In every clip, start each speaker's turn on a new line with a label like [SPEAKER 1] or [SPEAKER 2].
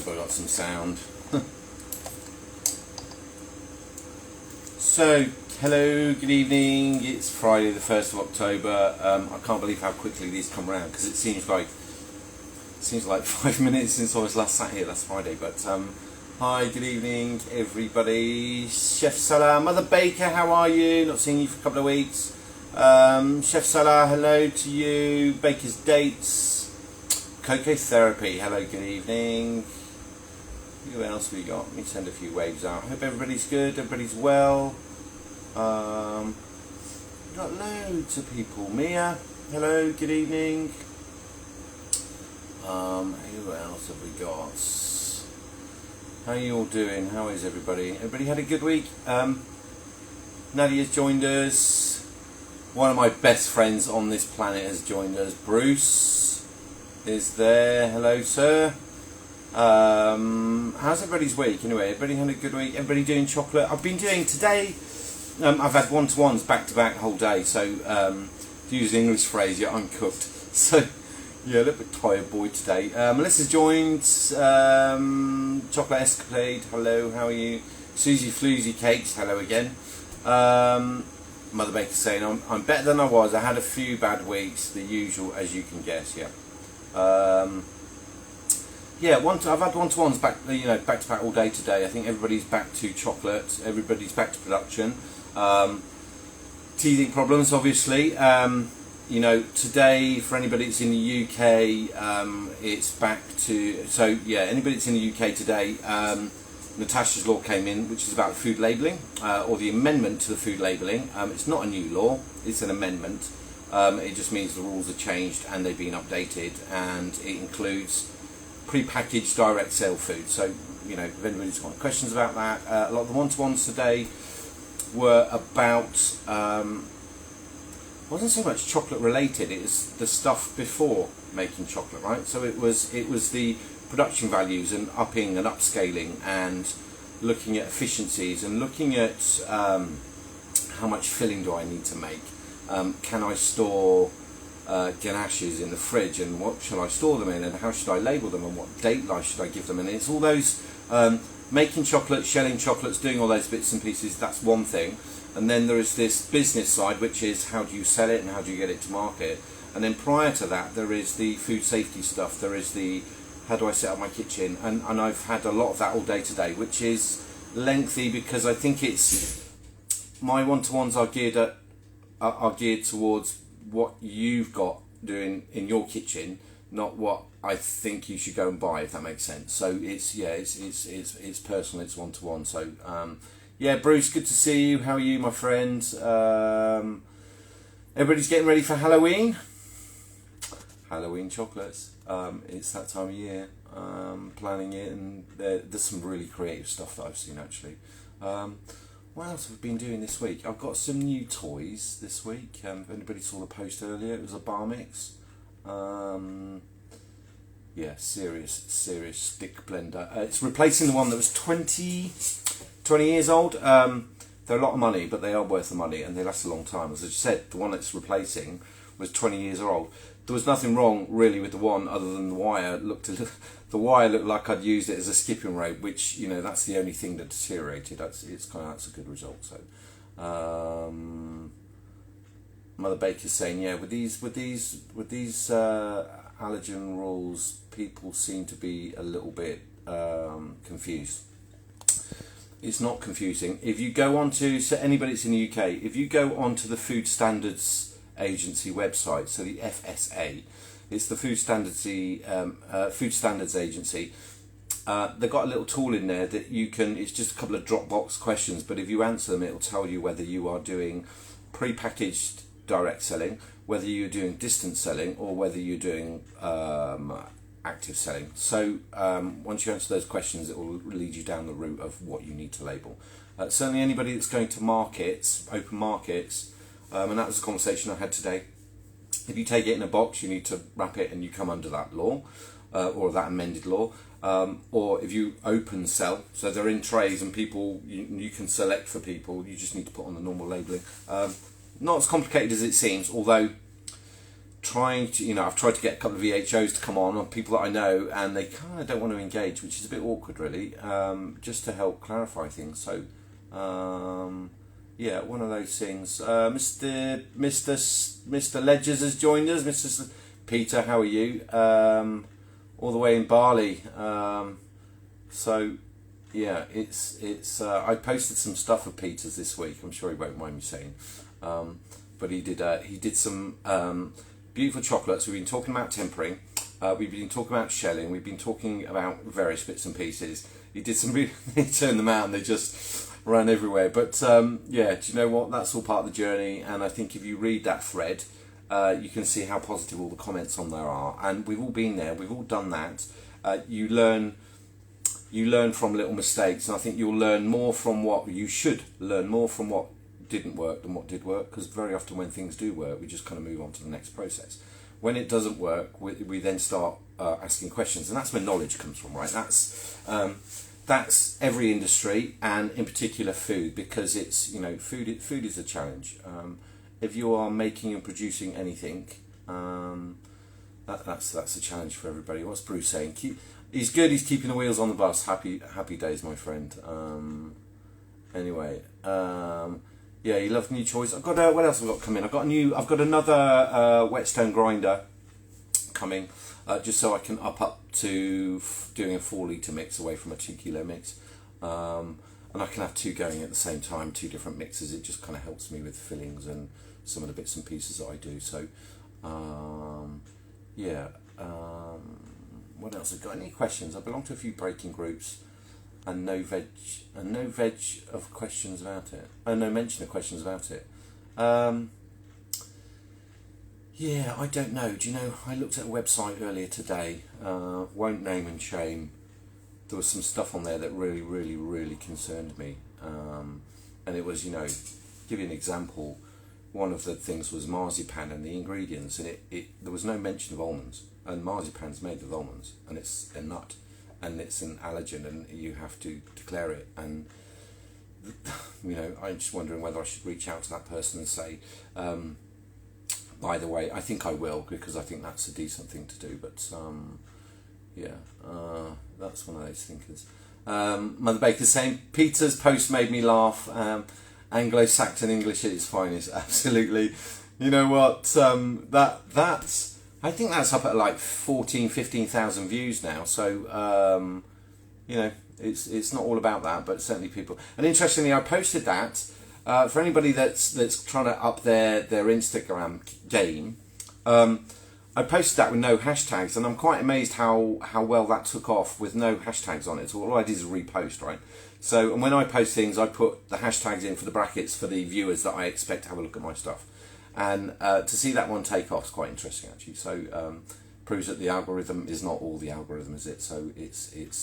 [SPEAKER 1] Hope I got some sound. So, hello, good evening. It's Friday the 1st of October. I can't believe how quickly these come around because it seems like 5 minutes since I was last sat here last Friday. But hi, good evening, everybody. Chef Salah, Mother Baker, how are you? Not seeing you for a couple of weeks. Chef Salah, hello to you. Baker's Dates. Cocoa Therapy, hello, good evening. Who else we got? Let me send a few waves out. Hope everybody's good, everybody's well. We've got loads of people. Mia, hello, good evening. Who else have we got? How are you all doing? How is everybody? Everybody had a good week? Nadia's joined us. One of my best friends on this planet has joined us. Bruce is there. Hello, sir. How's everybody's week anyway? Everybody had a good week? Everybody doing chocolate? I've been doing today. I've had one-to-ones back-to-back the whole day, so to use an English phrase, yeah, I'm cooked. So yeah, a little bit tired boy today. Melissa's joined. Chocolate Escapade, hello, how are you? Susie Floozy Cakes, hello again. Mother Baker saying I'm better than I was. I had a few bad weeks, the usual, as you can guess. Yeah. Yeah, I've had one-to-ones back to back all day today. I think everybody's back to chocolate. Everybody's back to production. Teething problems, obviously. Today for anybody that's in the UK, it's back to. So yeah, anybody that's in the UK today, Natasha's law came in, which is about food labelling, or the amendment to the food labelling. It's not a new law; it's an amendment. It just means the rules are changed and they've been updated, and it includes pre-packaged direct sale food. So, if anybody's got questions about that, a lot of the one-to-ones today were about, wasn't so much chocolate related, it was the stuff before making chocolate, right? So it was the production values and upping and upscaling and looking at efficiencies and looking at how much filling do I need to make. Can I store ganaches in the fridge, and what shall I store them in, and how should I label them, and what date should I give them? And it's all those making chocolate, shelling chocolates, doing all those bits and pieces. That's one thing, and then there is this business side, which is how do you sell it and how do you get it to market. And then prior to that, there is the food safety stuff. There is the how do I set up my kitchen, and I've had a lot of that all day today, which is lengthy because I think it's my one-to-ones are geared towards what you've got doing in your kitchen, not what I think you should go and buy, if that makes sense. So it's personal, it's one-to-one. So yeah, Bruce, good to see you. How are you, my friend? Everybody's getting ready for Halloween chocolates. It's that time of year. Planning it, and there's some really creative stuff that I've seen actually. What else have I been doing this week? I've got some new toys this week. If anybody saw the post earlier, it was a bar mix. Yeah, serious stick blender. It's replacing the one that was 20 years old. They're a lot of money, but they are worth the money and they last a long time. As I said, the one that's replacing was 20 years old. There was nothing wrong really with the one other than the wire looked like I'd used it as a skipping rope, which that's the only thing that deteriorated. That's a good result. So Mother Baker's saying, yeah, with these allergen rules, people seem to be a little bit confused. It's not confusing. If you go onto, so anybody that's in the UK, if you go onto the Food Standards Agency website, so the FSA, it's the Food Standards Agency. They've got a little tool in there that you can, it's just a couple of Dropbox questions, but if you answer them, it'll tell you whether you are doing pre-packaged direct selling, whether you're doing distance selling, or whether you're doing active selling. So once you answer those questions, it will lead you down the route of what you need to label. Certainly anybody that's going to markets, open markets, and that was a conversation I had today. If you take it in a box, you need to wrap it and you come under that law, or that amended law. Or if you open sell, so they're in trays and people, you can select for people, you just need to put on the normal labelling. Not as complicated as it seems, although trying to, I've tried to get a couple of VHOs to come on people that I know, and they kind of don't want to engage, which is a bit awkward, really. Just to help clarify things. So, yeah, one of those things. Mr. Ledgers has joined us. Mr. Peter, how are you? All the way in Bali. So, yeah, it's. I posted some stuff of Peter's this week. I'm sure he won't mind me saying. But he did some beautiful chocolates. We've been talking about tempering. We've been talking about shelling. We've been talking about various bits and pieces. He did some. He turned them out and they just ran everywhere. But yeah, do you know what? That's all part of the journey. And I think if you read that thread, you can see how positive all the comments on there are. And we've all been there. We've all done that. You learn from little mistakes, and I think you'll learn more from what you should learn more from what didn't work than what did work, because very often when things do work, we just kind of move on to the next process. When it doesn't work, we then start asking questions, and that's where knowledge comes from, right? That's every industry, and in particular food, because it's food is a challenge. If you are making and producing anything, that's a challenge for everybody. What's Bruce saying? He's good. He's keeping the wheels on the bus. Happy days, my friend. Anyway. Yeah, you love new toys. I've got what else have I got coming? I've got another whetstone grinder coming, just so I can up to doing a 4 litre mix away from a 2 kilo mix, and I can have 2 going at the same time, 2 different mixes. It just kind of helps me with fillings and some of the bits and pieces that I do. So, yeah. What else? I've got any questions? I belong to a few breaking groups. And no veg of questions about it. No mention of questions about it. Yeah, I don't know. Do you know, I looked at a website earlier today, won't name and shame. There was some stuff on there that really, really, really concerned me. And it was, give you an example, one of the things was marzipan and the ingredients, and there was no mention of almonds. And marzipan's made with almonds, and it's a nut. And it's an allergen, and you have to declare it. And I'm just wondering whether I should reach out to that person and say, by the way, I think I will, because I think that's a decent thing to do. But yeah, that's one of those thinkers. Mother Baker's saying Peter's post made me laugh. Anglo-Saxon English at its finest, absolutely. You know what? That's. I think that's up at like 15,000 views now. So, it's not all about that, but certainly people. And interestingly, I posted that for anybody that's trying to up their Instagram game. I posted that with no hashtags, and I'm quite amazed how well that took off with no hashtags on it. So all I did is repost, right? So, and when I post things, I put the hashtags in for the brackets for the viewers that I expect to have a look at my stuff. And to see that one take off is quite interesting, actually. So proves that the algorithm is not all the algorithm, is it? So it's it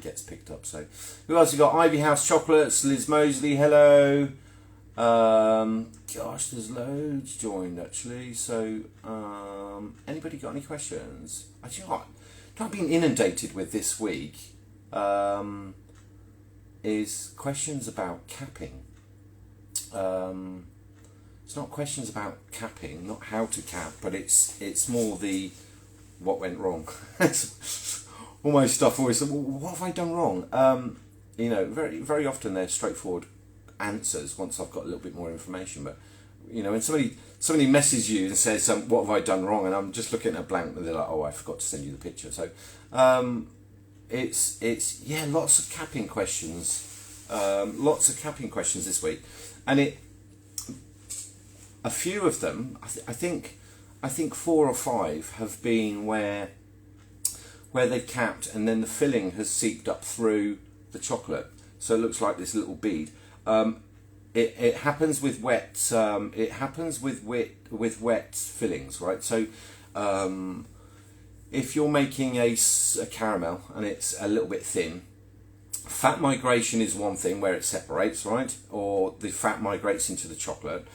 [SPEAKER 1] gets picked up. So who else? You got Ivy House Chocolates, Liz Mosley, hello. Gosh, there's loads joined actually. So anybody got any questions? Actually, what I've been inundated with this week is questions about capping. It's not questions about capping, not how to cap, but it's more the what went wrong. All my stuff always, well, what have I done wrong? Very very often they're straightforward answers once I've got a little bit more information. But when somebody messages you and says what have I done wrong, and I'm just looking at a blank, and they're like, oh, I forgot to send you the picture. So it's lots of capping questions, this week, and a few of them, I think 4 or 5 have been where they've capped and then the filling has seeped up through the chocolate, so it looks like this little bead. It happens with wet. It happens with wet fillings, right? So if you're making a caramel and it's a little bit thin, fat migration is one thing where it separates, right? Or the fat migrates into the chocolate.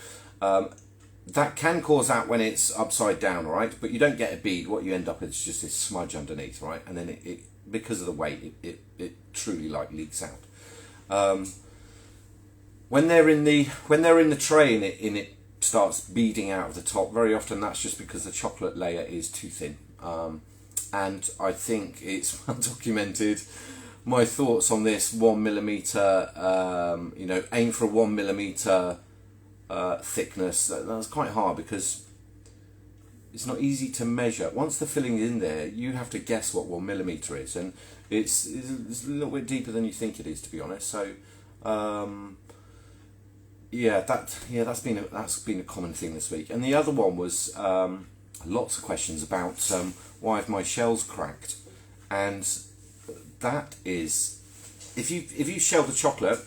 [SPEAKER 1] That can cause that when it's upside down, right? But you don't get a bead. What you end up with is just this smudge underneath, right? And then it because of the weight, it truly like leaks out. When they're in the tray and starts beading out of the top. Very often that's just because the chocolate layer is too thin. And I think it's well documented. My thoughts on this 1mm, you know, aim for a 1mm thickness. That's quite hard because it's not easy to measure. Once the filling is in there, you have to guess what 1mm is, and it's a little bit deeper than you think it is, to be honest. So that's been a common thing this week. And the other one was lots of questions about why have my shells cracked, and that is if you shell the chocolate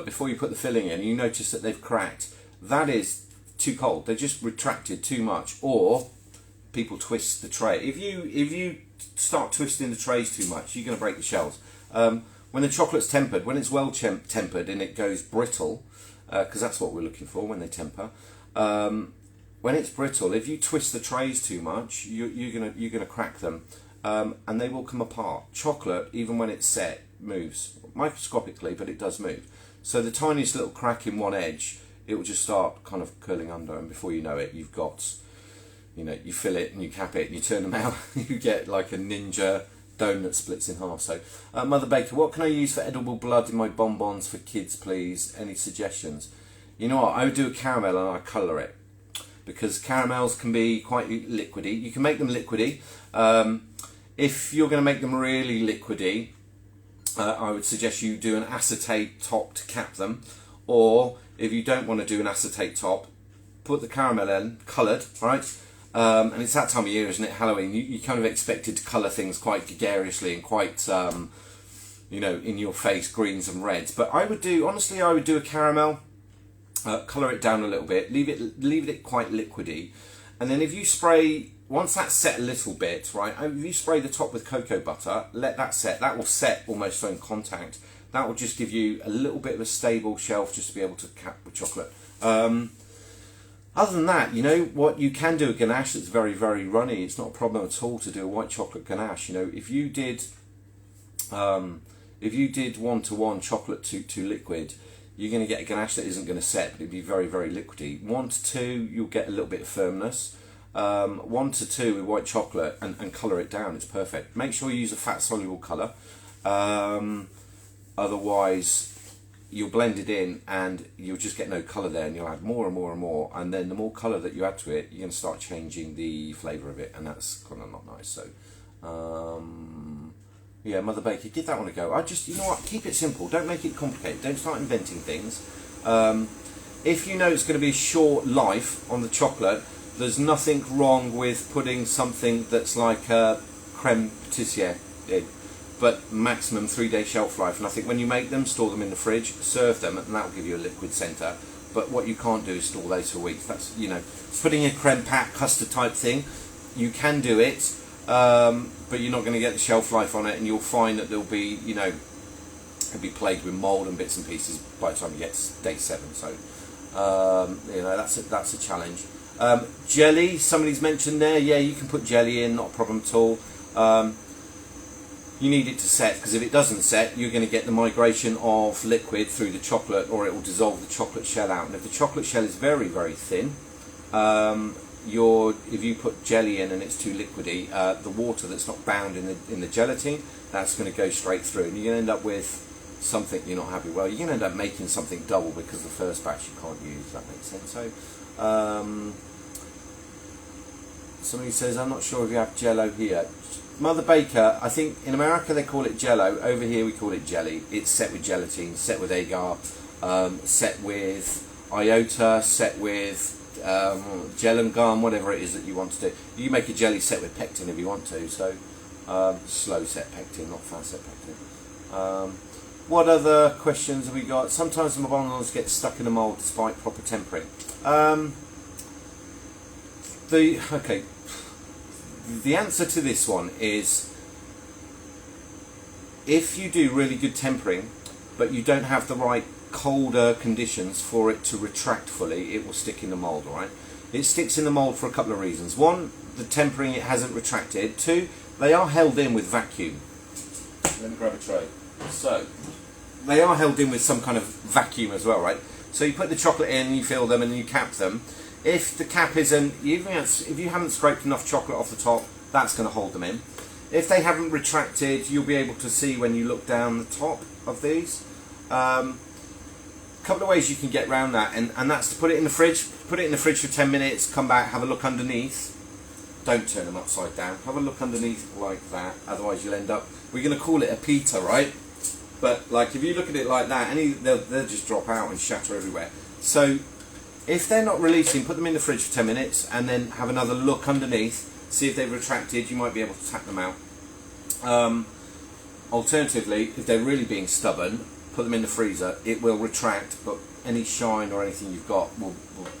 [SPEAKER 1] before you put the filling in, you notice that they've cracked. That is too cold. They're just retracted too much, or people twist the tray. If you start twisting the trays too much, you're going to break the shells. When the chocolate's tempered, when it's well tempered and it goes brittle, because that's what we're looking for when they temper. When it's brittle, if you twist the trays too much, you're gonna crack them, and they will come apart. Chocolate, even when it's set, moves microscopically, but it does move. So the tiniest little crack in one edge, it will just start kind of curling under, and before you know it, you've got, you know, you fill it and you cap it and you turn them out, you get like a ninja donut splits in half. So, Mother Baker, what can I use for edible blood in my bonbons for kids, please? Any suggestions? You know what? I would do a caramel and I colour it, because caramels can be quite liquidy. You can make them liquidy. If you're going to make them really liquidy, I would suggest you do an acetate top to cap them, or if you don't want to do an acetate top, put the caramel in, coloured, right? And it's that time of year, isn't it? Halloween. You kind of expected to colour things quite gregariously and quite, you know, in your face, greens and reds. But I would do a caramel, colour it down a little bit, leave it quite liquidy, and then if you spray, once that's set a little bit, right, if you spray the top with cocoa butter, let that set. That will set almost on contact. That will just give you a little bit of a stable shelf just to be able to cap with chocolate. Other than that, you know what, you can do a ganache that's very, very runny. It's not a problem at all to do a white chocolate ganache. You know, if you did 1-to-1 chocolate to liquid, you're going to get a ganache that isn't going to set, but it'd be very, very liquidy. 1-to-2, you'll get a little bit of firmness. 1-to-2 with white chocolate and colour it down. It's perfect. Make sure you use a fat soluble colour. Otherwise, you'll blend it in and you'll just get no colour there, and you'll add more and more and more, and then the more colour that you add to it, you're going to start changing the flavour of it, and that's kind of not nice. So yeah, Mother Baker, give that one a go. You know what, keep it simple, don't make it complicated, don't start inventing things. If you know it's going to be a short life on the chocolate, there's nothing wrong with putting something that's like a creme patissier in, but maximum 3-day shelf life. And I think when you make them, store them in the fridge, serve them, and that will give you a liquid centre. But what you can't do is store those for weeks. That's, you know, putting a creme pat custard type thing, you can do it, but you're not going to get the shelf life on it, and you'll find that there'll be, you know, it'll be plagued with mould and bits and pieces by the time you get to day 7. So you know, that's a challenge. Jelly, somebody's mentioned there. Yeah, you can put jelly in, not a problem at all. You need it to set, because if it doesn't set, you're going to get the migration of liquid through the chocolate, or it will dissolve the chocolate shell out. And if the chocolate shell is very, very thin, if you put jelly in and it's too liquidy, the water that's not bound in the gelatin, that's going to go straight through, and you're going to end up with something you're not happy. Well, you're going to end up making something double, because the first batch you can't use. If that makes sense. So somebody says, I'm not sure if you have Jello here. Mother Baker, I think in America they call it Jello. Over here we call it jelly. It's set with gelatin, set with agar, set with iota, set with gel and gum, whatever it is that you want to do. You can make a jelly set with pectin if you want to. So slow set pectin, not fast set pectin. What other questions have we got? Sometimes my bonbons get stuck in the mould despite proper tempering. The answer to this one is, if you do really good tempering, but you don't have the right colder conditions for it to retract fully, it will stick in the mould, alright? It sticks in the mould for a couple of reasons. One, the tempering, it hasn't retracted. Two, they are held in with vacuum. Let me grab a tray. So, they are held in with some kind of vacuum as well, right? So you put the chocolate in, you fill them, and you cap them. If the cap isn't, if you haven't scraped enough chocolate off the top, that's going to hold them in. If they haven't retracted, you'll be able to see when you look down the top of these. Couple of ways you can get around that, and that's to put it in the fridge. Put it in the fridge for 10 minutes, come back, have a look underneath. Don't turn them upside down. Have a look underneath like that, otherwise you'll end up, we're going to call it a pita, right? But like if you look at it like that, they'll just drop out and shatter everywhere. So if they're not releasing, put them in the fridge for 10 minutes and then have another look underneath, see if they've retracted. You might be able to tap them out. Alternatively, if they're really being stubborn, put them in the freezer. It will retract, but any shine or anything you've got will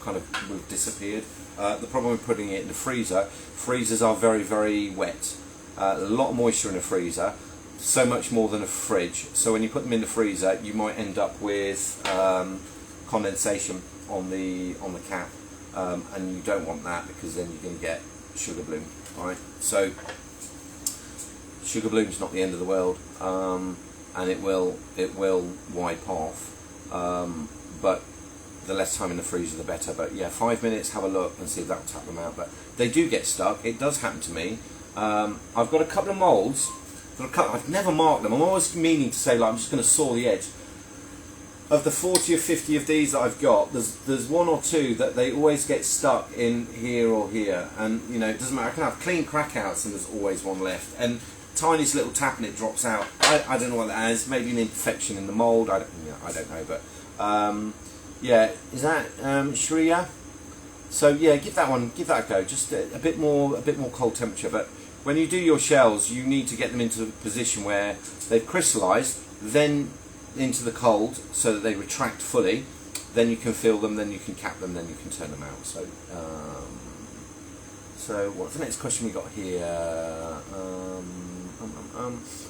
[SPEAKER 1] have disappeared. The problem with putting it in the freezer, freezers are very, very wet. A lot of moisture in a freezer, so much more than a fridge. So when you put them in the freezer, you might end up with condensation on the cap, and you don't want that, because then you're going to get sugar bloom. Right? So sugar bloom's not the end of the world, and it will wipe off. But the less time in the freezer, the better. But yeah, 5 minutes, have a look and see if that will tap them out. But they do get stuck. It does happen to me. I've got a couple of moulds. I've never marked them. I'm always meaning to say, like, I'm just going to saw the edge. Of the 40 or 50 of these that I've got, there's one or two that they always get stuck in here or here, and you know, it doesn't matter. I can have clean crackouts and there's always one left, and tiniest little tap and it drops out. I don't know what that is. Maybe an imperfection in the mould. I don't know, but yeah, is that Shreya? So yeah, give that a go. Just a bit more cold temperature. But when you do your shells, you need to get them into a position where they've crystallised, then into the cold, so that they retract fully. Then you can fill them, then you can cap them, then you can turn them out. So so what's the next question we got here?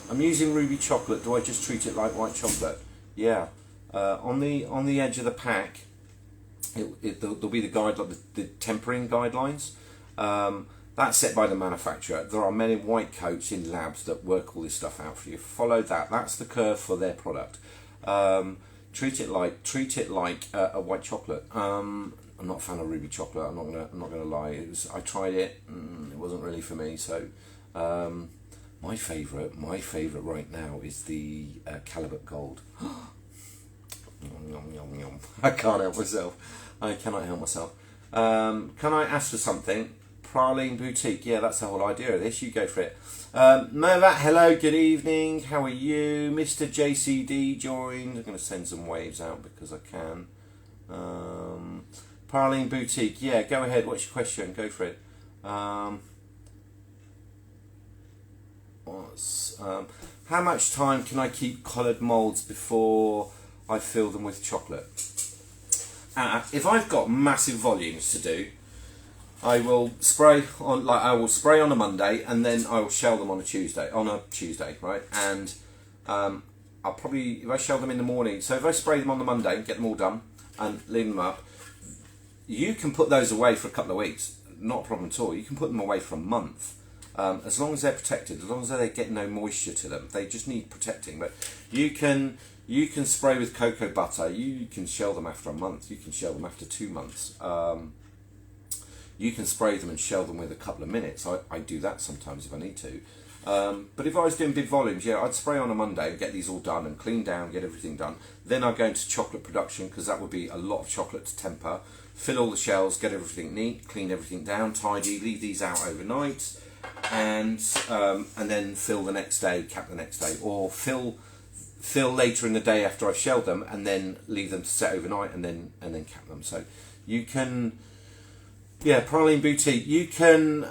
[SPEAKER 1] I'm using ruby chocolate. Do I just treat it like white chocolate? Yeah. On the edge of the pack, there'll be the the tempering guidelines. That's set by the manufacturer. There are many white coats in labs that work all this stuff out for you. Follow that. That's the curve for their product. Treat it like a white chocolate. I'm not a fan of ruby chocolate. I'm not gonna lie. I tried it. It wasn't really for me. So my favourite right now is the Calibut Gold. Yum, yum, yum, yum. I can't help myself. I cannot help myself. Can I ask for something? Praline Boutique. Yeah, that's the whole idea of this. You go for it. Mervat, hello, good evening. How are you? Mr. JCD joined. I'm going to send some waves out because I can. Praline Boutique. Yeah, go ahead. What's your question? Go for it. How much time can I keep coloured moulds before I fill them with chocolate? If I've got massive volumes to do, I will spray on a Monday, and then I will shell them on a Tuesday, right? And I'll probably, if I shell them in the morning, so if I spray them on the Monday, get them all done and leave them up, you can put those away for a couple of weeks, not a problem at all. You can put them away for a month. As long as they're protected, as long as they get no moisture to them, they just need protecting. But you can spray with cocoa butter. You can shell them after a month. You can shell them after 2 months. You can spray them and shell them with a couple of minutes. I do that sometimes if I need to. But if I was doing big volumes, yeah, I'd spray on a Monday and get these all done and clean down, get everything done. Then I'd go into chocolate production, because that would be a lot of chocolate to temper. Fill all the shells, get everything neat, clean everything down, tidy, leave these out overnight, and then fill the next day, cap the next day, or fill later in the day after I've shelled them, and then leave them to set overnight, and then cap them. So you can, yeah, Praline Boutique. You can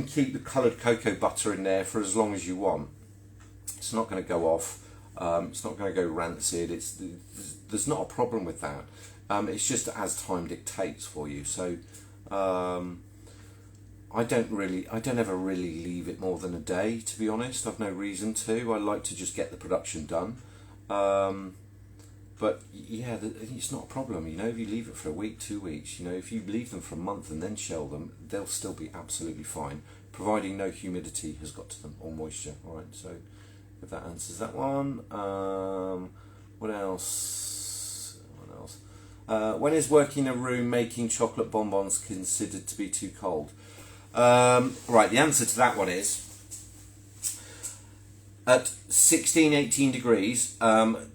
[SPEAKER 1] keep the coloured cocoa butter in there for as long as you want. It's not going to go off. It's not going to go rancid. There's not a problem with that. It's just as time dictates for you. So I don't ever really leave it more than a day, to be honest. I've no reason to. I like to just get the production done. But yeah, it's not a problem. You know, if you leave it for a week, 2 weeks, you know, if you leave them for a month and then shell them, they'll still be absolutely fine, providing no humidity has got to them or moisture. All right, so if that answers that one. What else? When is working in a room making chocolate bonbons considered to be too cold? Right, the answer to that one is at 16, 18 degrees,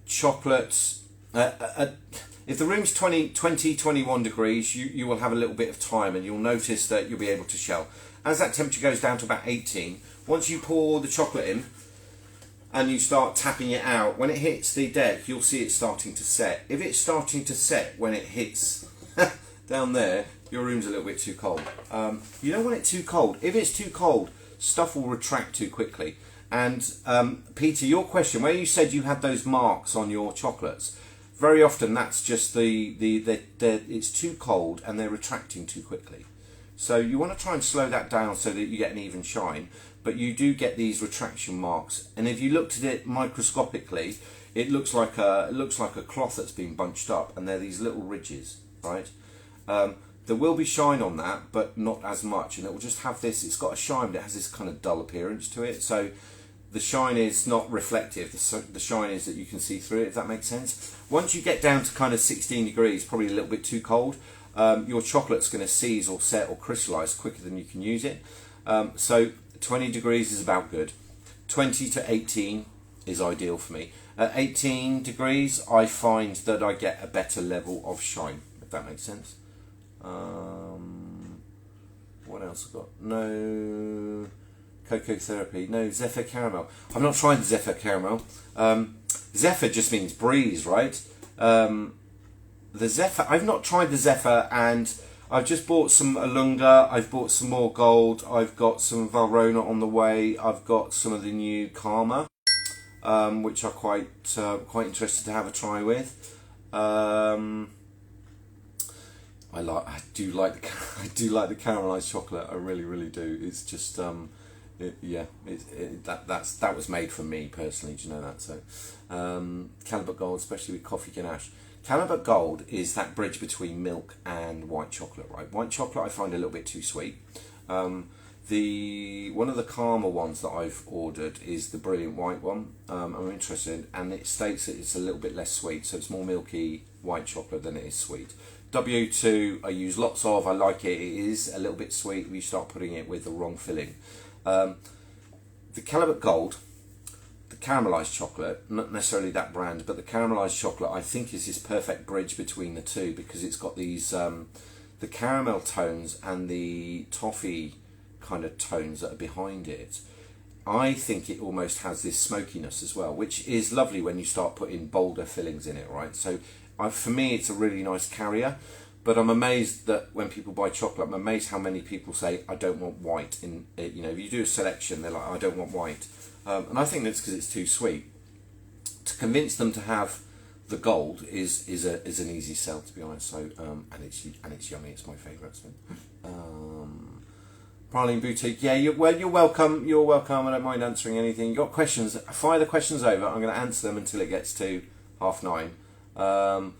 [SPEAKER 1] chocolate, if the room's 20, 21 degrees, you will have a little bit of time and you'll notice that you'll be able to shell. As that temperature goes down to about 18, once you pour the chocolate in and you start tapping it out, when it hits the deck, you'll see it starting to set. If it's starting to set when it hits down there, your room's a little bit too cold. You don't want it too cold. If it's too cold, stuff will retract too quickly. And Peter, your question, where you said you had those marks on your chocolates, very often that's just it's too cold and they're retracting too quickly. So you want to try and slow that down so that you get an even shine, but you do get these retraction marks. And if you looked at it microscopically, it looks like a cloth that's been bunched up, and they're these little ridges, right? There will be shine on that, but not as much, and it will just have this. It's got a shine, but it has this kind of dull appearance to it. So the shine is not reflective. The shine is that you can see through it, if that makes sense. Once you get down to kind of 16 degrees, probably a little bit too cold, your chocolate's going to seize or set or crystallize quicker than you can use it. So 20 degrees is about good. 20 to 18 is ideal for me. At 18 degrees, I find that I get a better level of shine, if that makes sense. What else I've got? No cocoa therapy. No Zephyr caramel. I've not tried the Zephyr caramel. Zephyr just means breeze, right? The Zephyr, I've not tried the Zephyr, and I've just bought some Alunga, I've bought some more gold, I've got some Valrhona on the way, I've got some of the new Karma, which I'm quite interested to have a try with. I do like the caramelized chocolate. I really do. It's just that was made for me personally. Do you know that? So Calibut Gold, especially with coffee ganache. Calibut Gold is that bridge between milk and white chocolate, right? White chocolate I find a little bit too sweet. One of the Karma ones that I've ordered is the Brilliant White one. I'm interested, and it states that it's a little bit less sweet, so it's more milky white chocolate than it is sweet. W2 I use lots of. I like it. It is a little bit sweet if you start putting it with the wrong filling. The Calibut Gold, the caramelized chocolate, not necessarily that brand, but the caramelized chocolate I think is this perfect bridge between the two, because it's got these the caramel tones and the toffee kind of tones that are behind it. I think it almost has this smokiness as well, which is lovely when you start putting bolder fillings in it, right? So for me, it's a really nice carrier, but I'm amazed that when people buy chocolate, I'm amazed how many people say, I don't want white in it. You know, if you do a selection, they're like, I don't want white. And I think that's because it's too sweet. To convince them to have the gold is an easy sell, to be honest. So and it's yummy. It's my favourite. So, Praline Boutique. Yeah, you're welcome. You're welcome. I don't mind answering anything. You got questions? Fire the questions over. I'm going to answer them until it gets to 9:30.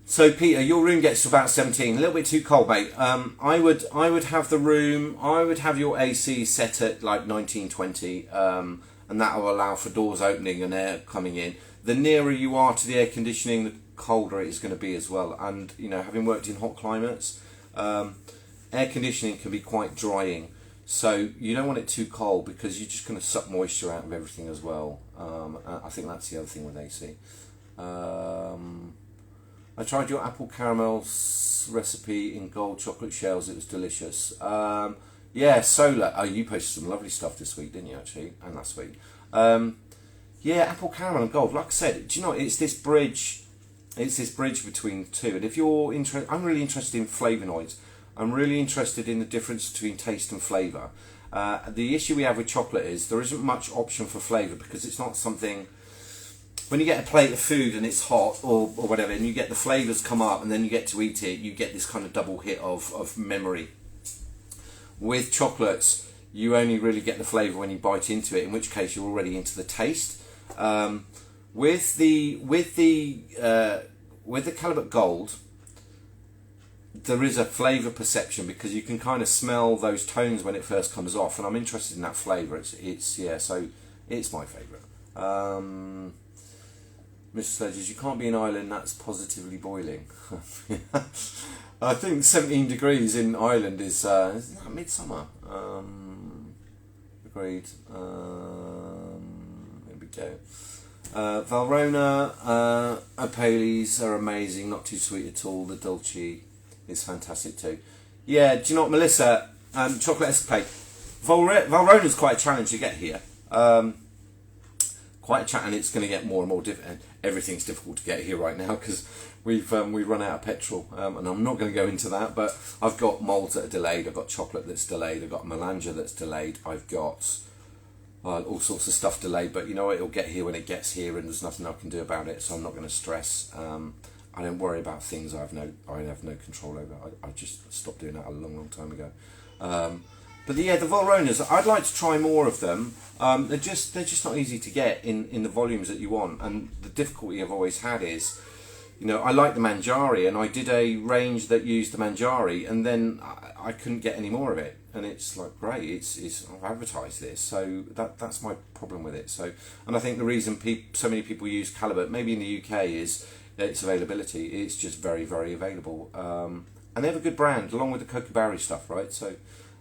[SPEAKER 1] So Peter, your room gets to about 17. A little bit too cold, mate. I would have the room. I would have your AC set at like 19, 20, and that will allow for doors opening and air coming in. The nearer you are to the air conditioning, the colder it is going to be as well. And you know, having worked in hot climates, air conditioning can be quite drying. So you don't want it too cold, because you're just going to suck moisture out of everything as well. I think that's the other thing with AC. I tried your apple caramel recipe in gold chocolate shells. It was delicious. Yeah, Solar. Oh, you posted some lovely stuff this week, didn't you, actually? And last week. Yeah, apple caramel and gold. Like I said, do you know, it's this bridge. It's this bridge between the two. And if you're interested, I'm really interested in flavonoids. I'm really interested in the difference between taste and flavour. The issue we have with chocolate is there isn't much option for flavour, because it's not something. When you get a plate of food and it's hot or whatever, and you get the flavours come up and then you get to eat it, you get this kind of double hit of memory. With chocolates, you only really get the flavour when you bite into it, in which case you're already into the taste. With the Calibut Gold, there is a flavour perception, because you can kind of smell those tones when it first comes off, and I'm interested in that flavour. So it's my favourite. Mr. Sledges, you can't be in Ireland that's positively boiling. I think 17 degrees in Ireland is midsummer. Agreed. There we go. Valrhona, Opales are amazing, not too sweet at all. The Dolce is fantastic too. Yeah, do you know what, Melissa? Chocolate escapade. Valrhona's quite a challenge to get here. Quite a challenge, and it's going to get more and more difficult. Everything's difficult to get here right now because we've run out of petrol, and I'm not going to go into that. But I've got molds that are delayed. I've got chocolate that's delayed. I've got melange that's delayed. I've got all sorts of stuff delayed. But you know what? It'll get here when it gets here, and there's nothing I can do about it. So I'm not going to stress. I don't worry about things I have no control over. I just stopped doing that a long time ago. But yeah, the Valrhonas, I'd like to try more of them. They're just not easy to get in the volumes that you want. And the difficulty I've always had is, you know, I like the Manjari, and I did a range that used the Manjari, and then I couldn't get any more of it. And it's like, great, I've advertised this, so that's my problem with it. So, and I think the reason so many people use Calibut, maybe in the UK, is its availability. It's just very, very available. And they have a good brand, along with the Kokobari stuff, right? So.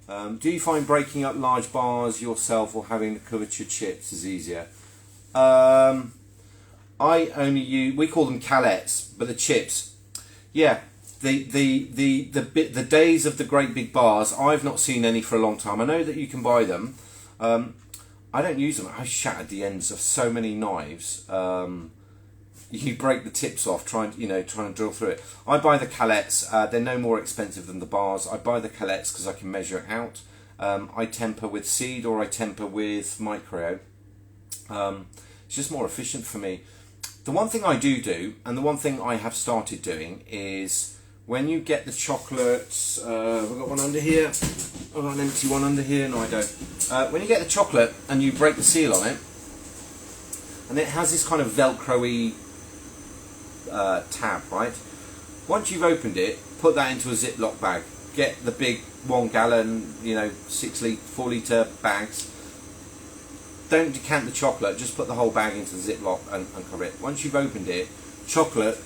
[SPEAKER 1] Do you find breaking up large bars yourself or having the couverture chips is easier? I only use, we call them calettes, but the chips, yeah, the days of the great big bars, I've not seen any for a long time. I know that you can buy them. I don't use them. I shattered the ends of so many knives. You break the tips off trying to drill through it. I buy the calettes. They're no more expensive than the bars. I buy the calettes because I can measure it out. I temper with seed or I temper with micro. It's just more efficient for me. The one thing I do, and the one thing I have started doing, is when you get the chocolates. I've got one under here. I've got an empty one under here. No, I don't. When you get the chocolate and you break the seal on it, and it has this kind of Velcro-y tab, right? Once you've opened it, put that into a Ziploc bag. Get the big 1 gallon, 6 litre, 4 litre bags. Don't decant the chocolate, just put the whole bag into the Ziploc and cover it. Once you've opened it, chocolate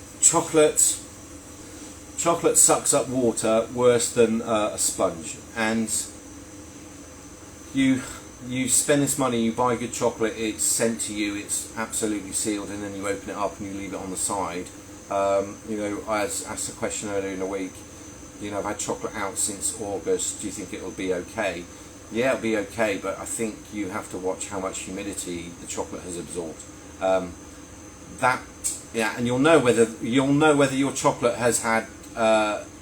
[SPEAKER 1] sucks up water worse than a sponge, and you spend this money, you buy good chocolate, it's sent to you, it's absolutely sealed, and then you open it up and you leave it on the side. I asked a question earlier in the week, I've had chocolate out since August, do you think it'll be okay? Yeah, it'll be okay, but I think you have to watch how much humidity the chocolate has absorbed. And you'll know whether your chocolate has had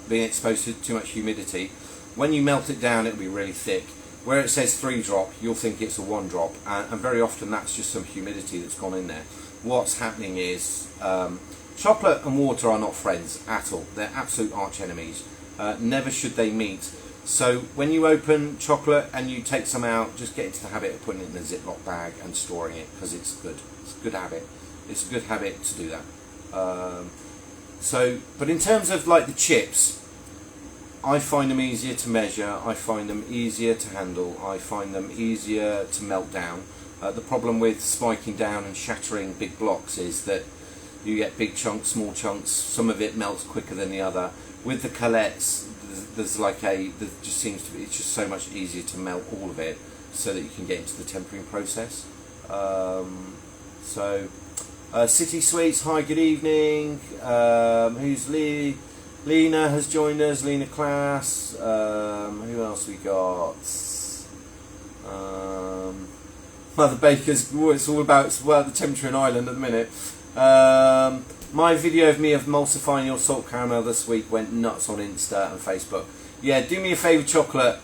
[SPEAKER 1] been exposed to too much humidity. When you melt it down, it'll be really thick. Where it says 3 drop, you'll think it's a 1 drop, and very often that's just some humidity that's gone in there. What's happening is chocolate and water are not friends at all. They're absolute arch enemies. Never should they meet. So when you open chocolate and you take some out, just get into the habit of putting it in a Ziploc bag and storing it, because it's good. It's a good habit. It's a good habit to do that. But in terms of like the chips, I find them easier to measure, I find them easier to handle, I find them easier to melt down. The problem with spiking down and shattering big blocks is that you get big chunks, small chunks, some of it melts quicker than the other. With the calettes, it's just so much easier to melt all of it so that you can get into the tempering process. City Sweets, hi, good evening. Who's Lee? Lena has joined us, Lena Class. Who else we got? Mother Baker's, it's all about the temperature in Ireland at the minute. My video of me emulsifying your salt caramel this week went nuts on Insta and Facebook. Yeah, do me a favour, chocolate.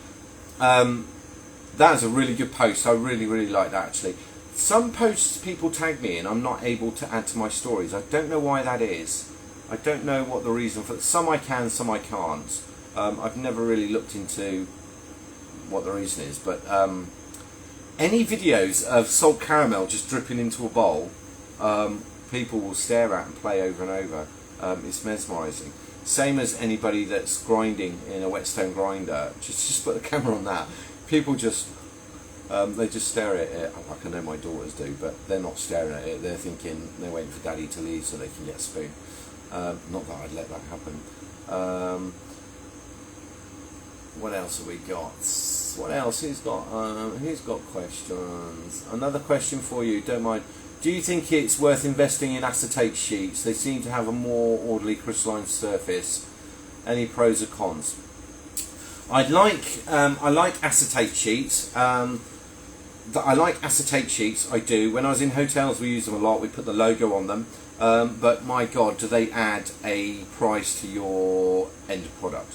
[SPEAKER 1] That is a really good post. I really, really like that actually. Some posts people tag me in, I'm not able to add to my stories. I don't know why that is. I don't know what the reason for. Some I can, some I can't. I've never really looked into what the reason is, but any videos of salt caramel just dripping into a bowl, people will stare at and play over and over. It's mesmerising. Same as anybody that's grinding in a whetstone grinder. Just put the camera on that. People just They just stare at it, like I know my daughters do, but they're not staring at it. They're thinking they're waiting for Daddy to leave so they can get a spoon. Not that I'd let that happen. What else have we got? What else? Who's got questions? Another question for you. Don't mind. Do you think it's worth investing in acetate sheets? They seem to have a more orderly crystalline surface. Any pros or cons? I like acetate sheets. I like acetate sheets. I do. When I was in hotels, we used them a lot. We put the logo on them. But my God, do they add a price to your end product?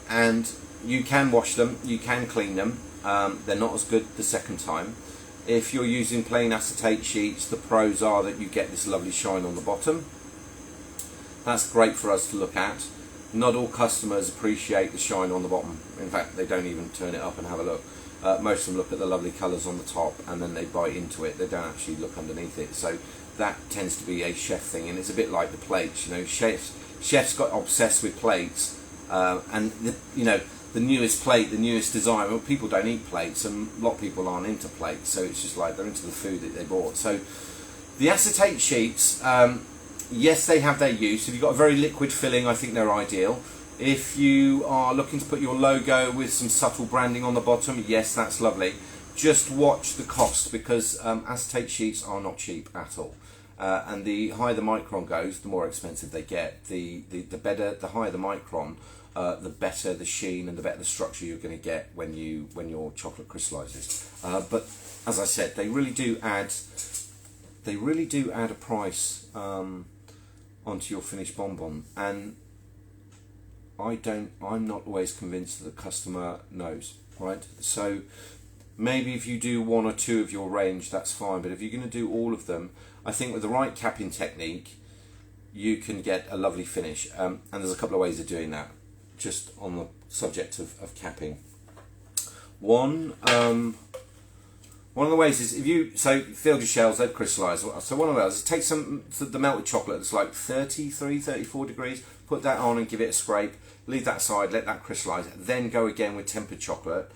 [SPEAKER 1] And you can wash them. You can clean them. They're not as good the second time. If you're using plain acetate sheets, the pros are that you get this lovely shine on the bottom. That's great for us to look at. Not all customers appreciate the shine on the bottom. In fact, they don't even turn it up and have a look. Most of them look at the lovely colours on the top and then they bite into it. They don't actually look underneath it. So that tends to be a chef thing, and it's a bit like the plates. You know, chefs got obsessed with plates, and the newest plate, the newest design. Well, people don't eat plates, and a lot of people aren't into plates. So it's just like they're into the food that they bought. So the acetate sheets. Yes, they have their use. If you've got a very liquid filling, I think they're ideal. If you are looking to put your logo with some subtle branding on the bottom, yes, that's lovely. Just watch the cost, because acetate sheets are not cheap at all. And the higher the micron goes, the more expensive they get. The higher the micron, the better the sheen and the better the structure you're going to get when your chocolate crystallizes. But as I said, they really do add a price onto your finished bonbon, and I'm not always convinced that the customer knows, right? So maybe if you do one or two of your range, that's fine, but if you're going to do all of them, I think with the right capping technique, you can get a lovely finish. And there's a couple of ways of doing that, just on the subject of capping. One of the ways is, if you filled your shells, they've crystallized. So one of those is take the melted chocolate that's like 33, 34 degrees, put that on and give it a scrape, leave that aside, let that crystallize, then go again with tempered chocolate,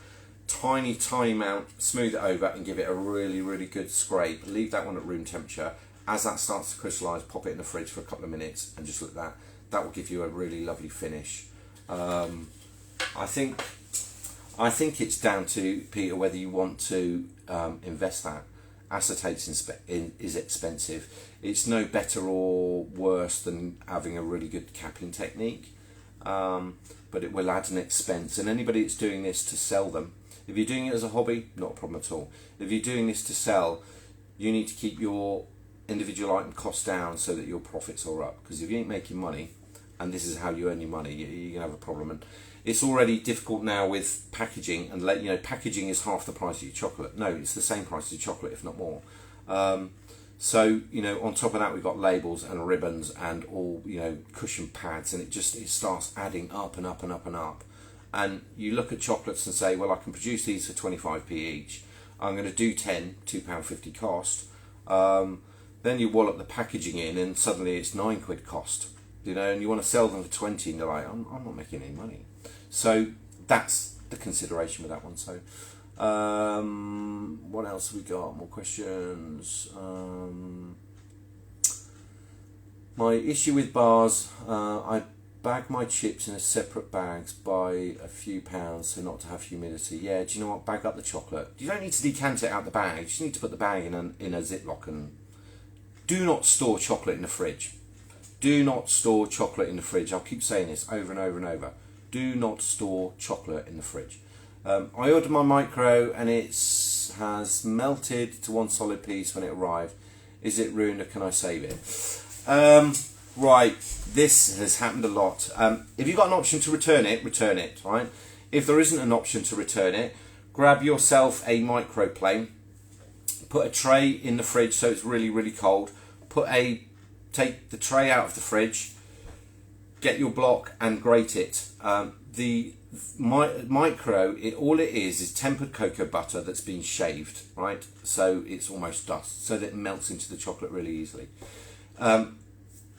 [SPEAKER 1] tiny amount, smooth it over and give it a really, really good scrape. Leave that one at room temperature. As that starts to crystallize, pop it in the fridge for a couple of minutes and just look at that. That will give you a really lovely finish. I think it's down to, Peter, whether you want to invest that. Acetate is expensive. It's no better or worse than having a really good capping technique, but it will add an expense. And anybody that's doing this to sell them, if you're doing it as a hobby, not a problem at all. If you're doing this to sell, you need to keep your individual item costs down so that your profits are up. Because if you ain't making money, and this is how you earn your money, you're gonna have a problem. And it's already difficult now with packaging, and packaging is half the price of your chocolate. No, it's the same price as your chocolate, if not more. So on top of that, we've got labels and ribbons and all cushion pads, and it starts adding up and up and up and up. And you look at chocolates and say, well, I can produce these for 25p each. I'm going to do 10, £2.50 cost. Then you wallop the packaging in, and suddenly it's £9 cost. And you want to sell them for 20, and you're like, I'm not making any money. So that's the consideration with that one. So what else have we got? More questions. My issue with bars, I bag my chips in a separate bags by a few pounds so not to have humidity. Yeah, do you know what? Bag up the chocolate. You don't need to decant it out the bag. You just need to put the bag in a Ziploc. And do not store chocolate in the fridge. Do not store chocolate in the fridge. I'll keep saying this over and over and over. Do not store chocolate in the fridge. I ordered my micro and it has melted to one solid piece when it arrived. Is it ruined or can I save it? Right, this has happened a lot. If you've got an option to return it, right? If there isn't an option to return it, grab yourself a microplane, put a tray in the fridge so it's really, really cold, take the tray out of the fridge, get your block and grate it. The micro, all it is tempered cocoa butter that's been shaved, right? So it's almost dust, so that it melts into the chocolate really easily.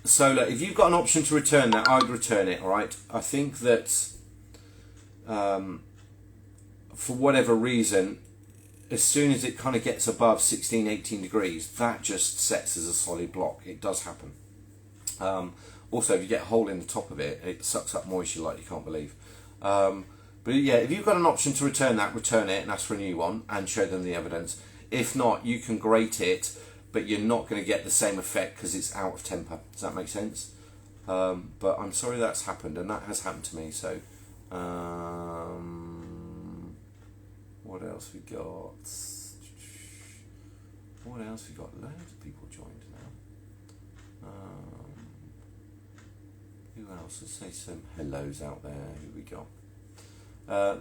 [SPEAKER 1] So look, if you've got an option to return that, I'd return it, all right? I think that for whatever reason, as soon as it kind of gets above 16, 18 degrees, that just sets as a solid block. It does happen. Also, if you get a hole in the top of it, it sucks up moisture like you can't believe. But yeah, if you've got an option to return that, return it and ask for a new one and show them the evidence. If not, you can grate it, but you're not going to get the same effect because it's out of temper. Does that make sense? But I'm sorry that's happened, and that has happened to me. So, what else we got? What else we got? Loads of people joined now. Who else? Let's say some hellos out there. Who we got?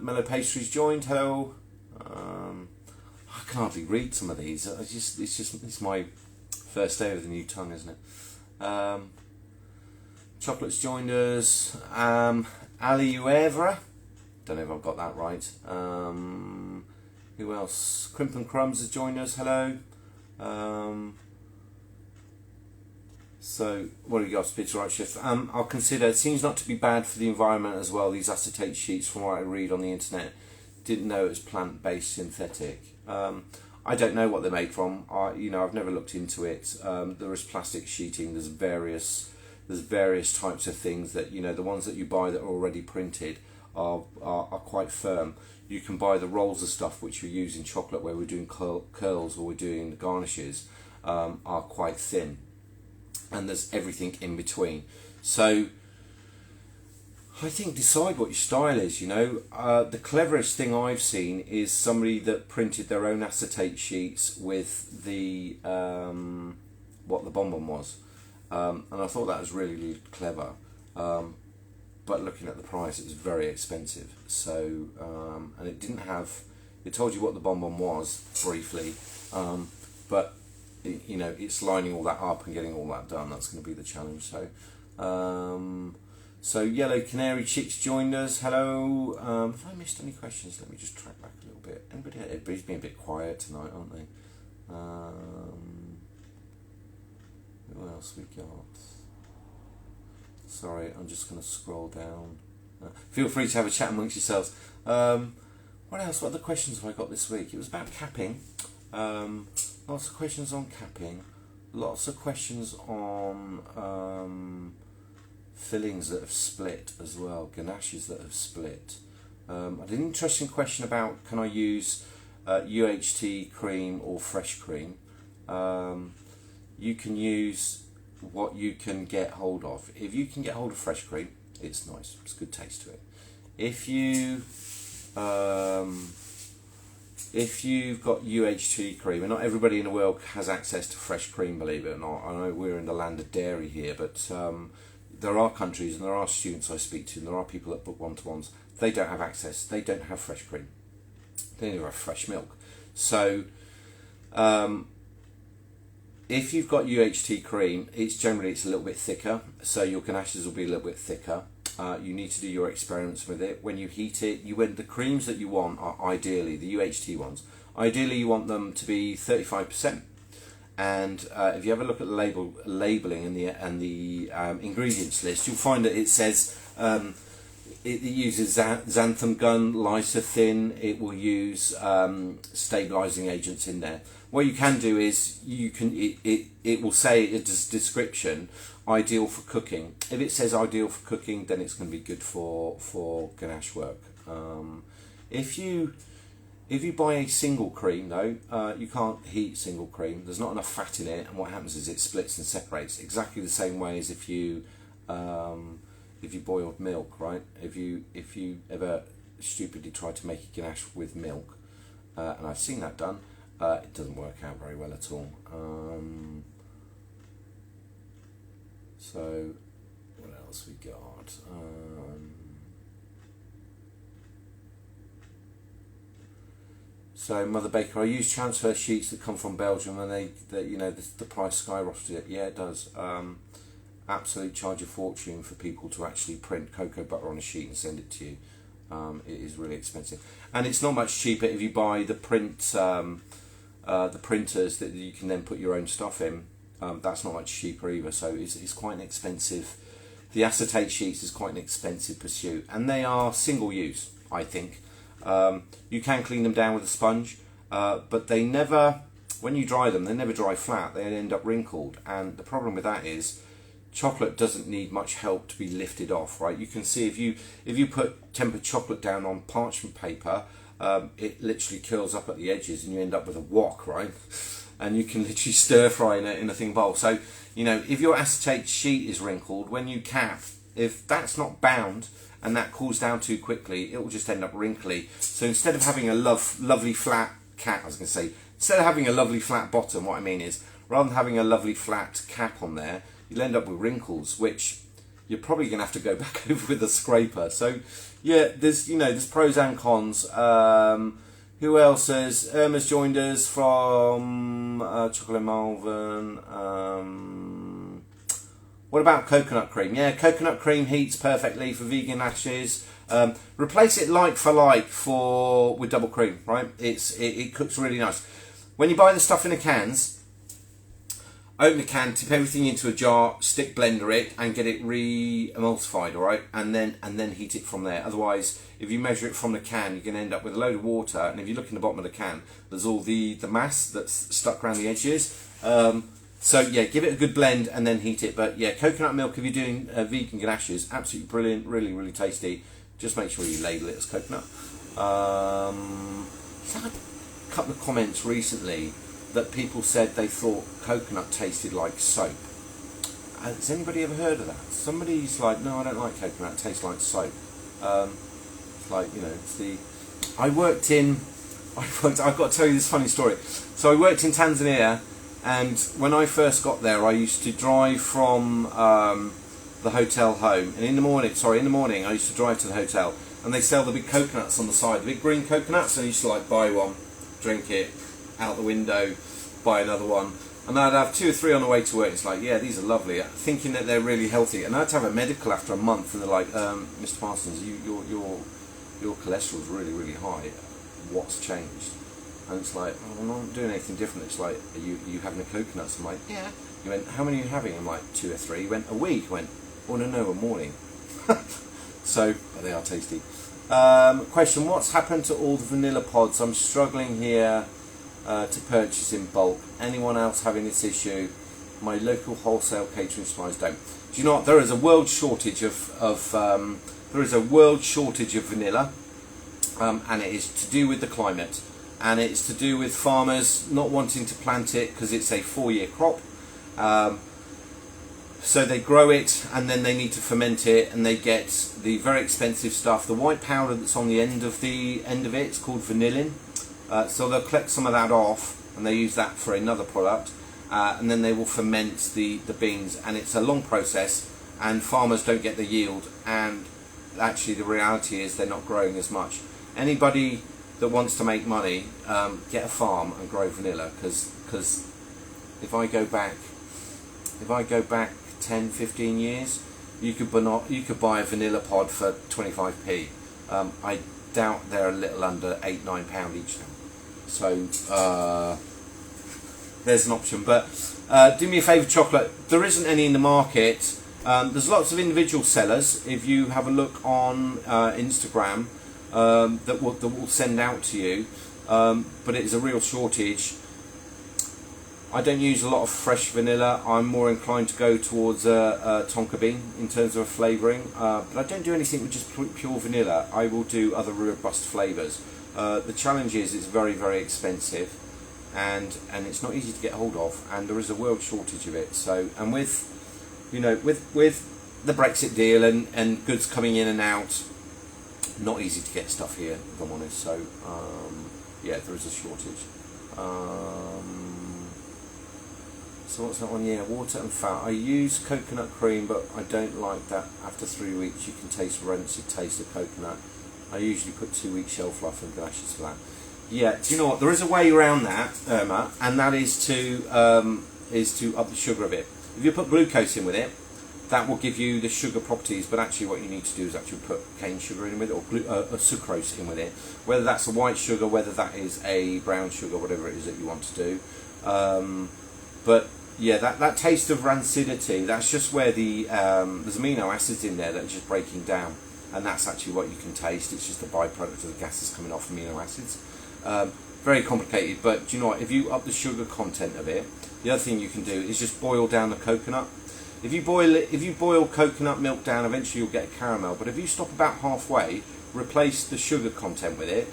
[SPEAKER 1] Mellow Pastries joined. Hello. I can hardly read some of these. It's my first day with a new tongue, isn't it? Chocolate's joined us. Ali Uevra. Don't know if I've got that right. Who else? Crimp and Crumbs has joined us. Hello. So, what do you got, Peter Right Shift? I'll consider, it seems not to be bad for the environment as well, these acetate sheets from what I read on the internet. Didn't know it was plant-based synthetic. I don't know what they're made from. I've never looked into it. There is plastic sheeting, there's various types of things that, the ones that you buy that are already printed are quite firm. You can buy the rolls of stuff which we use in chocolate where we're doing curls or we're doing the garnishes, are quite thin. And there's everything in between. So I think decide what your style is. The cleverest thing I've seen is somebody that printed their own acetate sheets with the what the bonbon was, and I thought that was really, really clever. But looking at the price, it was very expensive. So and it didn't have. It told you what the bonbon was briefly, but it's lining all that up and getting all that done. That's going to be the challenge. So Yellow Canary Chicks joined us. Hello. Have I missed any questions? Let me just track back a little bit. Everybody's been a bit quiet tonight, aren't they? What else we got? Sorry, I'm just going to scroll down. Feel free to have a chat amongst yourselves. What else? What other questions have I got this week? It was about capping. Lots of questions on capping, lots of questions on fillings that have split as well, ganaches that have split. I had an interesting question about can I use UHT cream or fresh cream. You can use what you can get hold of. If you can get hold of fresh cream, it's nice, it's a good taste to it. If you've got UHT cream, and not everybody in the world has access to fresh cream, believe it or not. I know we're in the land of dairy here, but there are countries and there are students I speak to and there are people that book one-to-ones. They don't have access. They don't have fresh cream. They only have fresh milk. So if you've got UHT cream, it's a little bit thicker, so your ganaches will be a little bit thicker. You need to do your experiments with it. When you heat it, the creams that you want are ideally, the UHT ones, ideally you want them to be 35%. And if you have a look at the labelling and the ingredients list, you'll find that it says it uses xanthan gum, lysothin. It will use stabilising agents in there. What you can do is it will say a description ideal for cooking. If it says ideal for cooking, then it's going to be good for ganache work. If you buy a single cream though, you can't heat single cream. There's not enough fat in it, and what happens is it splits and separates exactly the same way as if you boiled milk, right? If you ever stupidly try to make a ganache with milk, and I've seen that done, it doesn't work out very well at all. So what else we got? So Mother Baker, I use transfer sheets that come from Belgium, and the price skyrocketed. Yeah, it does. Absolutely charge a fortune for people to actually print cocoa butter on a sheet and send it to you. It is really expensive, and it's not much cheaper if you buy the printers that you can then put your own stuff in. That's not much cheaper either, so it's quite an expensive. The acetate sheets is quite an expensive pursuit, and they are single use, I think. You can clean them down with a sponge, but they never, when you dry them, they never dry flat. They end up wrinkled, and the problem with that is chocolate doesn't need much help to be lifted off, right? You can see if you put tempered chocolate down on parchment paper, it literally curls up at the edges, and you end up with a wok, right? And you can literally stir fry in a thin bowl. So, you know, if your acetate sheet is wrinkled, when you cap, if that's not bound and that cools down too quickly, it will just end up wrinkly. So instead of having a lovely flat cap, instead of having a lovely flat bottom, what I mean is, rather than having a lovely flat cap on there, you'll end up with wrinkles, which you're probably going to have to go back over with a scraper. So yeah, there's pros and cons. Who else says? Irma's joined us from Chocolate Malvern. What about coconut cream? Yeah, coconut cream heats perfectly for vegan ashes. Replace it like for like with double cream, right? It cooks really nice. When you buy the stuff in the cans, open the can, tip everything into a jar, stick blender it, and get it re-emulsified, all right? And then heat it from there. Otherwise, if you measure it from the can, you're going to end up with a load of water. And if you look in the bottom of the can, there's all the mass that's stuck around the edges. So yeah, give it a good blend and then heat it. But yeah, coconut milk, if you're doing vegan ganaches, absolutely brilliant, really, really tasty. Just make sure you label it as coconut. So I had a couple of comments recently that people said they thought coconut tasted like soap. Has anybody ever heard of that? Somebody's like, no, I don't like coconut, it tastes like soap. It's like, you know, I've got to tell you this funny story. So I worked in Tanzania, and when I first got there, I used to drive from the hotel home, and in the morning I used to drive to the hotel, and they sell the big coconuts on the side, the big green coconuts, and I used to like buy one, drink it, out the window, buy another one, and I'd have 2 or 3 on the way to work. It's like, yeah, these are lovely, thinking that they're really healthy, and I had to have a medical after a month, and they're like, Mr. Parsons, your cholesterol's really, really high. What's changed? And it's like, oh, I'm not doing anything different. It's like, are you having the coconuts? I'm like, yeah. He went, how many are you having? I'm like, 2 or 3. He went, a week. He went, oh no, a morning. So, but they are tasty. Question, what's happened to all the vanilla pods? I'm struggling here to purchase in bulk. Anyone else having this issue? My local wholesale catering suppliers don't. Do you know what? There is a world shortage of vanilla, and it is to do with the climate, and it's to do with farmers not wanting to plant it because it's a 4-year crop. So they grow it, and then they need to ferment it, and they get the very expensive stuff, the white powder that's on the end of it. It's called vanillin. So they'll collect some of that off, and they use that for another product, and then they will ferment the beans, and it's a long process, and farmers don't get the yield, and actually the reality is they're not growing as much. Anybody that wants to make money, get a farm and grow vanilla, because if I go back 10, 15 years, you could buy a vanilla pod for 25p. I doubt they're a little under £8-9 each now. So there's an option. But do me a favour, chocolate. There isn't any in the market. There's lots of individual sellers. If you have a look on Instagram, that will send out to you. But it is a real shortage. I don't use a lot of fresh vanilla. I'm more inclined to go towards tonka bean in terms of flavouring. But I don't do anything with just pure vanilla. I will do other robust flavours. The challenge is it's very, very expensive, and it's not easy to get hold of, and there is a world shortage of it. So, and with the Brexit deal and goods coming in and out, not easy to get stuff here, if I'm honest. So yeah, there is a shortage. So what's that one? Yeah, water and fat. I use coconut cream, but I don't like that. After 3 weeks, you can taste rancid taste of coconut. I usually put 2 weeks shelf life and ganaches for that. Yeah, do you know what? There is a way around that, Irma, and that is to up the sugar a bit. If you put glucose in with it, that will give you the sugar properties. But actually, what you need to do is actually put cane sugar in with it, or sucrose in with it. Whether that's a white sugar, whether that is a brown sugar, whatever it is that you want to do. But yeah, that taste of rancidity, that's just where there's amino acids in there that are just breaking down, and that's actually what you can taste. It's just a byproduct of the gases coming off amino acids. very complicated. But do you know what? If you up the sugar content of it, the other thing you can do is just boil down the coconut. If you boil coconut milk down, eventually you'll get a caramel. But if you stop about halfway, replace the sugar content with it,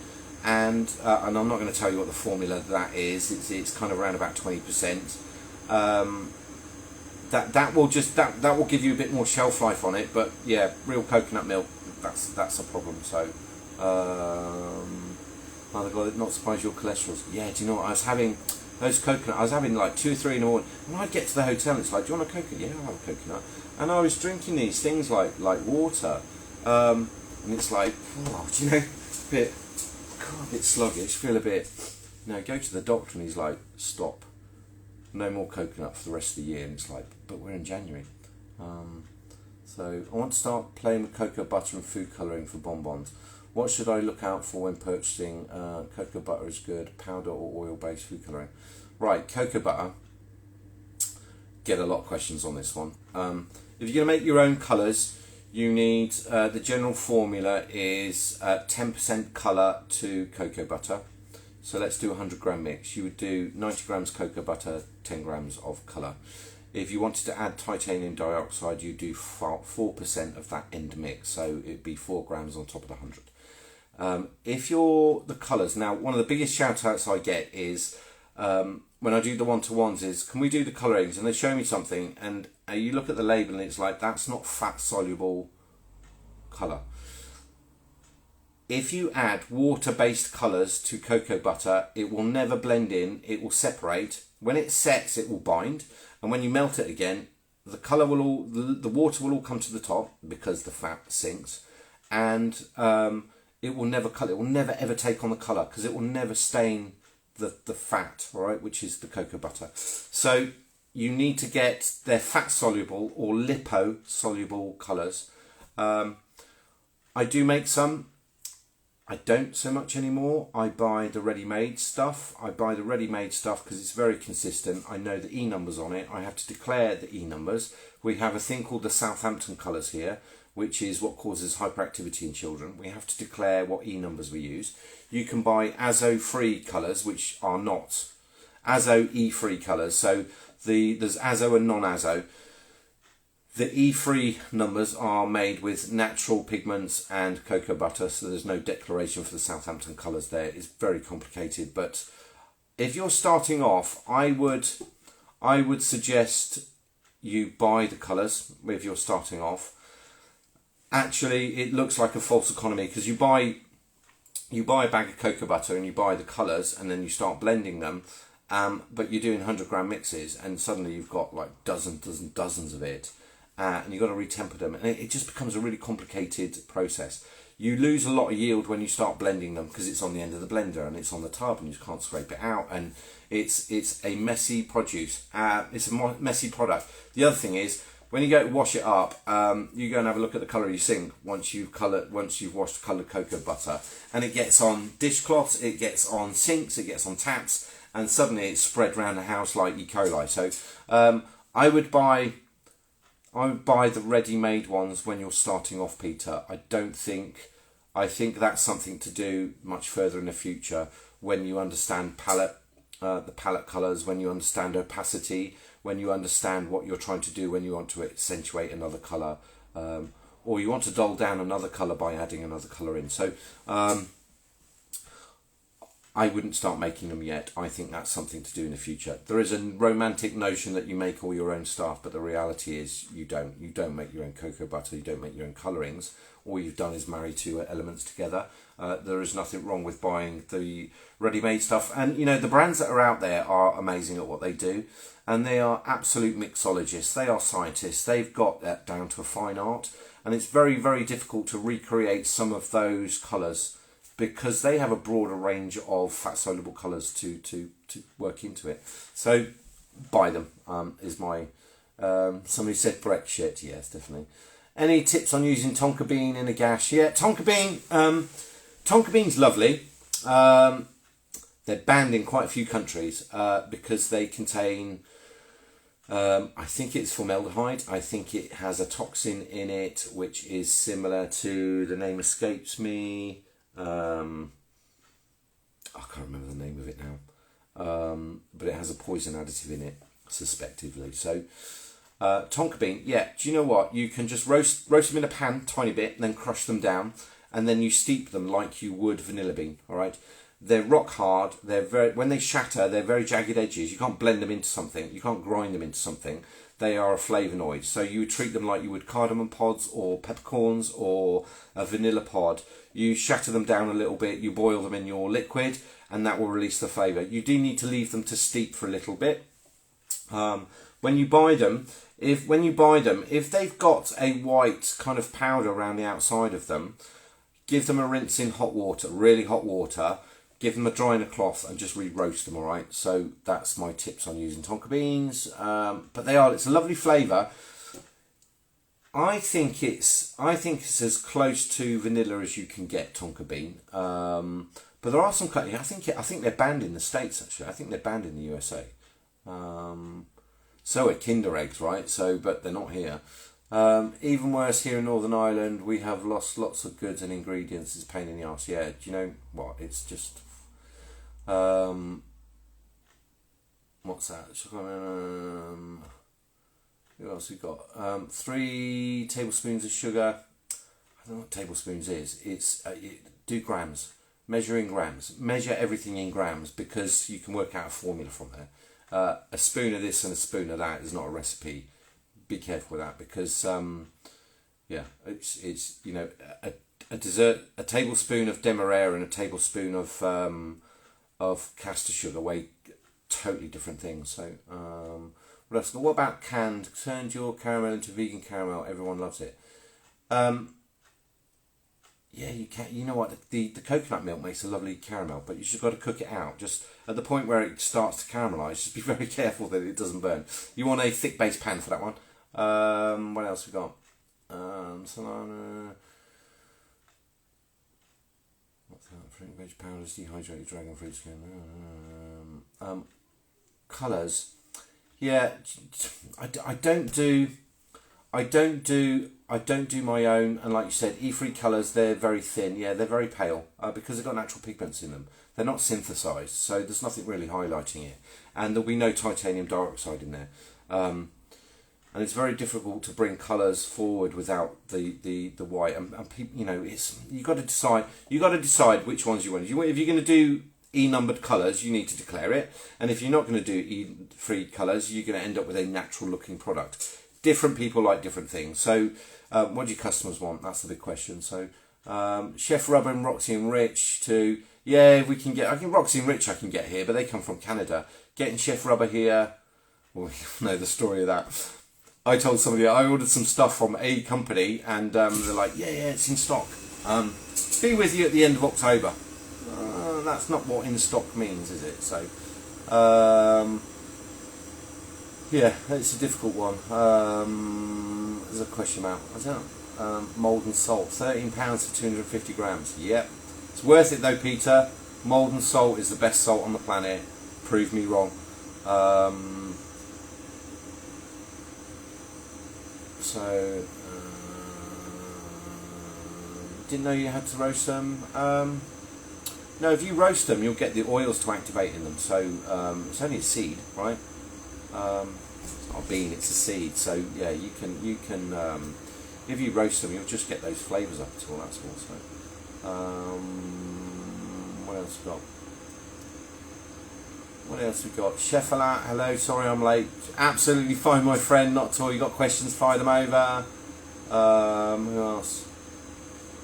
[SPEAKER 1] and I'm not going to tell you what the formula that is. It's kind of around about 20%. That will give you a bit more shelf life on it. But yeah, real coconut milk, that's a problem. So Mother God, not surprised your cholesterol's. Yeah, do you know what? I was having those coconut. I was having like 2 or 3 in the morning. When I'd get to the hotel, it's like, do you want a coconut? Yeah, I'll have a coconut. And I was drinking these things like water, and it's like, oh, do you know, a bit sluggish. Feel a bit. Go to the doctor, and he's like, stop. No more coconut for the rest of the year. And it's like, but we're in January. So I want to start playing with cocoa butter and food colouring for bonbons. What should I look out for when purchasing? Cocoa butter is good, powder or oil-based food colouring. Right, cocoa butter. Get a lot of questions on this one. If you're going to make your own colours, you need, the general formula is 10% colour to cocoa butter. So let's do a 100 gram mix. You would do 90 grams cocoa butter, 10 grams of colour. If you wanted to add titanium dioxide, you do 4% of that end mix. So it'd be 4 grams on top of the 100. If you're the colours, now one of the biggest shout outs I get is when I do the one-to-ones is, can we do the colourings? And they show me something and you look at the label and it's like, that's not fat soluble colour. If you add water-based colours to cocoa butter, it will never blend in, it will separate. When it sets, it will bind. And when you melt it again, the colour will the water will all come to the top because the fat sinks. And it will never colour, it will never ever take on the colour because it will never stain the fat, all right, which is the cocoa butter. So you need to get their fat soluble or lipo soluble colours. I do make some. I don't so much anymore. I buy the ready-made stuff. I buy the ready-made stuff because it's very consistent. I know the E numbers on it. I have to declare the E numbers. We have a thing called the Southampton colours here, which is what causes hyperactivity in children. We have to declare what E numbers we use. You can buy azo-free colours, which are not. Azo E-free colours. So there's azo and non-azo. The E-free numbers are made with natural pigments and cocoa butter, so there's no declaration for the Southampton colours there. It's very complicated, but if you're starting off, I would suggest you buy the colours if you're starting off. Actually, it looks like a false economy because you buy a bag of cocoa butter and you buy the colours and then you start blending them, but you're doing 100 gram mixes and suddenly you've got like dozens of it. And you've got to retemper them, and it just becomes a really complicated process. You lose a lot of yield when you start blending them because it's on the end of the blender and it's on the tub and you can't scrape it out, and it's a messy produce. It's a messy product. The other thing is when you go to wash it up, you go and have a look at the colour you sink once you've washed coloured cocoa butter, and it gets on dishcloths, it gets on sinks, it gets on taps, and suddenly it's spread around the house like E. coli. So I would buy the ready-made ones when you're starting off, Peter. I think that's something to do much further in the future when you understand the palette colours, when you understand opacity, when you understand what you're trying to do when you want to accentuate another colour, or you want to dull down another colour by adding another colour in. So I wouldn't start making them yet. I think that's something to do in the future. There is a romantic notion that you make all your own stuff, but the reality is you don't. You don't make your own cocoa butter, you don't make your own colourings. All you've done is marry two elements together. There is nothing wrong with buying the ready-made stuff. And, you know, the brands that are out there are amazing at what they do. And they are absolute mixologists. They are scientists. They've got that down to a fine art. And it's very, very difficult to recreate some of those colours because they have a broader range of fat-soluble colours to work into it. So buy them, is my... somebody said Brexit. Yes, definitely. Any tips on using tonka bean in a gash? Yeah, tonka bean's lovely. They're banned in quite a few countries because they contain... I think it's formaldehyde. I think it has a toxin in it which is similar to... The name escapes me... I can't remember the name of but it has a poison additive in it, suspectively. So tonka bean, yeah, do you know what? You can just roast them in a pan, tiny bit, and then crush them down, and then you steep them like you would vanilla bean, all right? They're rock hard. When they shatter, they're very jagged edges. You can't blend them into something. You can't grind them into something. They are a flavonoid. So you treat them like you would cardamom pods or peppercorns or a vanilla pod. You shatter them down a little bit. You boil them in your liquid, and that will release the flavour. You do need to leave them to steep for a little bit. When you buy them, if they've got a white kind of powder around the outside of them, give them a rinse in hot water, really hot water. Give them a dry in a cloth and just re-roast them, all right? So that's my tips on using tonka beans. But it's a lovely flavour. I think it's as close to vanilla as you can get, tonka bean. But there are some, I think they're banned in the States, actually. I think they're banned in the USA. So are Kinder eggs, right? But they're not here. Even worse, here in Northern Ireland, we have lost lots of goods and ingredients. It's a pain in the arse. Yeah, do you know what? It's just... what's that? Who else we got? 3 tablespoons of sugar. I don't know what tablespoons is. Do grams. Measure in grams. Measure everything in grams, because you can work out a formula from there. A spoon of this and a spoon of that is not a recipe. Be careful with that, because it's you know, a dessert, a tablespoon of demerara and a tablespoon of caster sugar weigh totally different things. So what else? What about canned? Turned your caramel into vegan caramel. Everyone loves it. Yeah, you can. You know what? The coconut milk makes a lovely caramel, but you just got to cook it out. Just at the point where it starts to caramelise, just be very careful that it doesn't burn. You want a thick base pan for that one. What else we got? Salami. What's that? Fruit, veg powders, dehydrated dragon fruit skin. Colours. Yeah, I don't do my own, and like you said, E3 colours, they're very thin. Yeah, they're very pale because they've got natural pigments in them. They're not synthesised, so there's nothing really highlighting it, and there'll be no titanium dioxide in there. And it's very difficult to bring colours forward without the white. And people, you know, you got to decide which ones you want. If you're going to do E-numbered colours, you need to declare it, and if you're not going to do E3 colours, you're going to end up with a natural looking product. Different people like different things. So what do your customers want? That's the big question. So Chef Rubber and Roxy and Rich we can get, Roxy and Rich I can get here, but they come from Canada. Getting Chef Rubber here, well, you know the story of that. I told somebody I ordered some stuff from a company, and they're like, yeah, it's in stock. Be with you at the end of October. That's not what in stock means, is it? So yeah, it's a difficult one. There's a question mark. I don't know. Mould and salt, £13 for 250 grams. Yep. It's worth it though, Peter. Mould and salt is the best salt on the planet. Prove me wrong. Didn't know you had to roast them. No, if you roast them, you'll get the oils to activate in them. So it's only a seed, right? It's not a bean, it's a seed. So yeah, you can if you roast them, you'll just get those flavours up to all that sort. So what else we got? What else we got? Chef Alat, hello, sorry I'm late. Absolutely fine, my friend, not at all. You got questions, fire them over. Who else?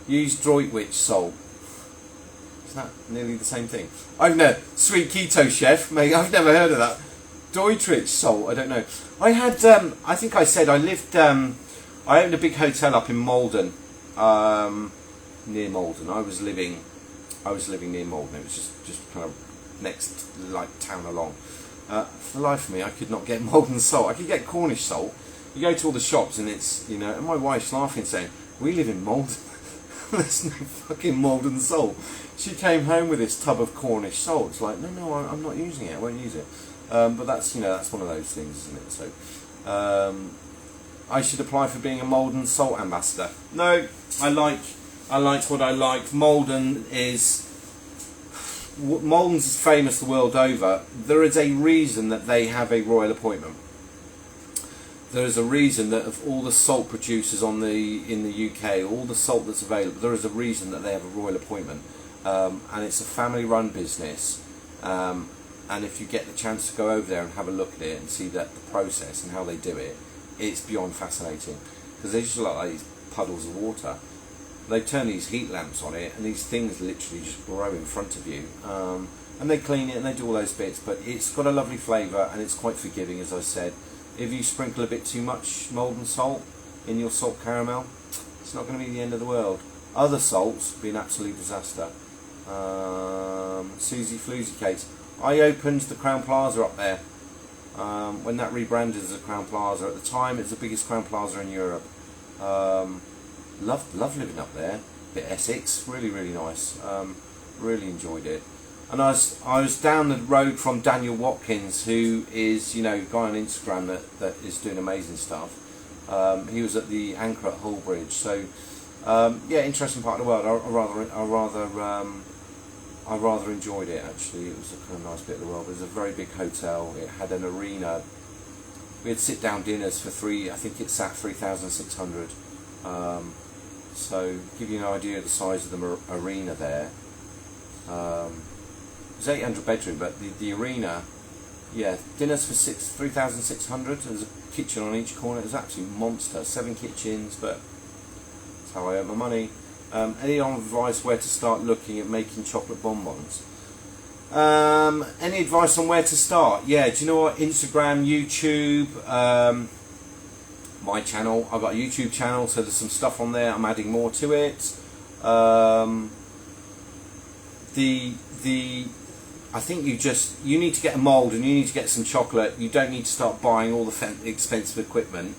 [SPEAKER 1] Use Droitwich salt. Is that nearly the same thing? I've never, sweet keto chef, mate, I've never heard of that. Droitwich salt, I don't know. I had, I think I said I lived, I owned a big hotel up in Malden, near Malden. I was living near Malden. It was just kind of next town along. For the life of me, I could not get Malden salt. I could get Cornish salt. You go to all the shops and it's, you know, and my wife's laughing saying, we live in Malden. There's no fucking Malden salt. She came home with this tub of Cornish salt. It's like, no, I'm not using it. I won't use it. But that's, you know, that's one of those things, isn't it? So I should apply for being a Malden salt ambassador. No, I like what I like. Malden is Malden's is famous the world over. There is a reason that they have a royal appointment. There is a reason that of all the salt producers in the UK, all the salt that's available, there is a reason that they have a royal appointment, and it's a family-run business. And if you get the chance to go over there and have a look at it and see that the process and how they do it, it's beyond fascinating, because they just look like these puddles of water. They turn these heat lamps on it, and these things literally just grow in front of you. And they clean it and they do all those bits, but it's got a lovely flavour and it's quite forgiving, as I said. If you sprinkle a bit too much Malden salt in your salt caramel, it's not going to be the end of the world. Other salts be an absolute disaster. Susie Floozy case. I opened the Crown Plaza up there when that rebranded as a Crown Plaza. At the time, it was the biggest Crown Plaza in Europe. Loved living up there. Bit Essex, really nice. Really enjoyed it. And I was down the road from Daniel Watkins, who is, you know, a guy on Instagram that is doing amazing stuff. He was at the Anchor at Hull Bridge. So yeah, interesting part of the world. I rather enjoyed it, actually. It was a kind of nice bit of the world. It was a very big hotel. It had an arena. We had sit-down dinners for I think it sat 3,600. So give you an idea of the size of the arena there. It was 800 bedroom, but the arena, yeah, dinners for 3,600. There was a kitchen on each corner. It was absolute monster. 7 kitchens, but that's how I earn my money. Any advice where to start looking at making chocolate bonbons? Any advice on where to start? Yeah, do you know what? Instagram, YouTube, my channel. I've got a YouTube channel, so there's some stuff on there. I'm adding more to it. I think you need to get a mould and you need to get some chocolate. You don't need to start buying all the expensive equipment.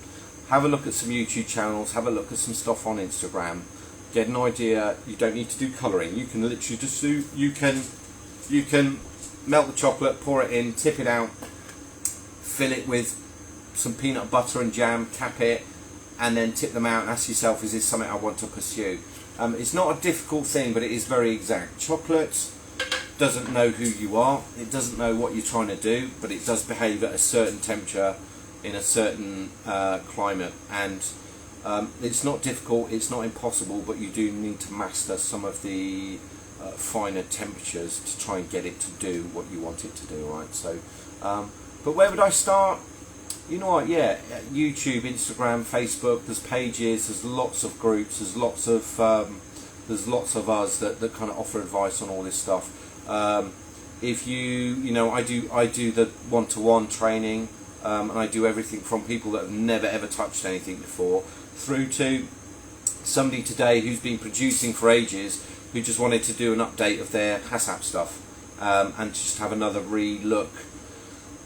[SPEAKER 1] Have a look at some YouTube channels. Have a look at some stuff on Instagram. Get an idea. You don't need to do colouring. You can literally just do. You can melt the chocolate, pour it in, tip it out, fill it with some peanut butter and jam, cap it, and then tip them out and ask yourself, is this something I want to pursue? It's not a difficult thing, but it is very exact. Chocolate doesn't know who you are. It doesn't know what you're trying to do, but it does behave at a certain temperature in a certain climate, and it's not difficult, it's not impossible, but you do need to master some of the finer temperatures to try and get it to do what you want it to do, right? So, but where would I start? You know what, yeah, YouTube, Instagram, Facebook, there's pages, there's lots of groups, there's lots of us that kind of offer advice on all this stuff. If you know, I do the one-to-one training, and I do everything from people that have never ever touched anything before through to somebody today who's been producing for ages, who just wanted to do an update of their HACCP stuff, and just have another re-look.